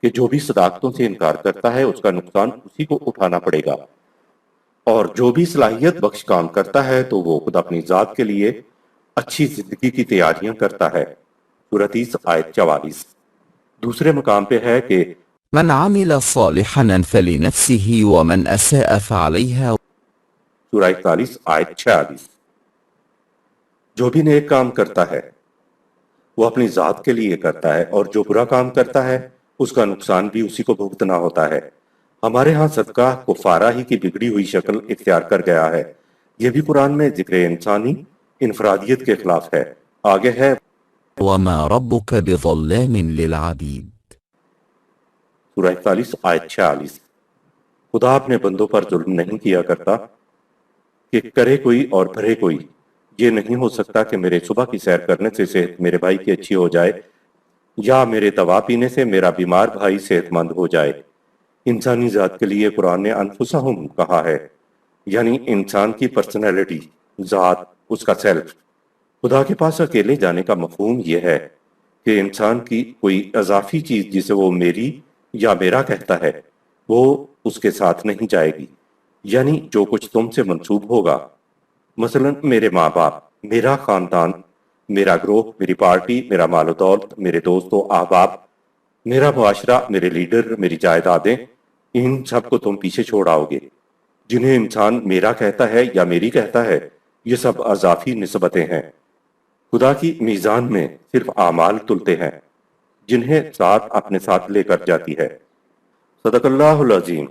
کہ جو بھی صداقتوں سے انکار کرتا ہے اس کا نقصان اسی کو اٹھانا پڑے گا، اور جو بھی صلاحیت بخش کام کرتا ہے تو وہ خود اپنی ذات کے لیے اچھی زندگی کی تیاریاں کرتا ہے۔ سورہ 30 آیت 44۔ دوسرے مقام پہ ہے کہ من عمل صالحا فلنفسه ومن أساء فعليها۔ سورہ 41 آیت 46۔ جو بھی نیک کام کرتا ہے وہ اپنی ذات کے لیے کرتا ہے، اور جو برا کام کرتا ہے اس کا نقصان بھی اسی کو بھگتنا ہوتا ہے۔ ہمارے ہاں صدقہ کفارہ ہی کی بگڑی ہوئی شکل اختیار کر گیا ہے۔ یہ بھی قرآن میں ذکر انسانی انفرادیت کے خلاف ہے۔ آگے ہے وما ربك بظلام للعبيد۔ سورہ 41 آیت 46۔ خدا اپنے بندوں پر ظلم نہیں کیا کرتا کہ کرے کوئی اور بھرے کوئی۔ یہ نہیں ہو سکتا کہ میرے صبح کی سیر کرنے سے صحت میرے بھائی کی اچھی ہو جائے، یا میرے دوا پینے سے میرا بیمار بھائی صحت مند ہو جائے۔ انسانی ذات کے لیے قرآن نے انفسہم کہا ہے، یعنی انسان کی پرسنالٹی، ذات، اس کا سیلف۔ خدا کے پاس اکیلے جانے کا مفہوم یہ ہے کہ انسان کی کوئی اضافی چیز جسے وہ میری یا میرا کہتا ہے وہ اس کے ساتھ نہیں جائے گی، یعنی جو کچھ تم سے منسوب ہوگا، مثلا میرے ماں باپ، میرا خاندان، میرا گروہ، میری پارٹی، میرا مال و دولت، میرے دوست و احباب، میرا معاشرہ، میرے لیڈر، میری جائیدادیں، ان سب کو تم پیچھے چھوڑ آؤ گے۔ جنہیں انسان میرا کہتا ہے یا میری کہتا ہے، یہ سب اضافی نسبتیں ہیں۔ خدا کی میزان میں صرف اعمال تلتے ہیں، جنہیں ذات اپنے ساتھ لے کر جاتی ہے۔ صدق اللہ العظیم۔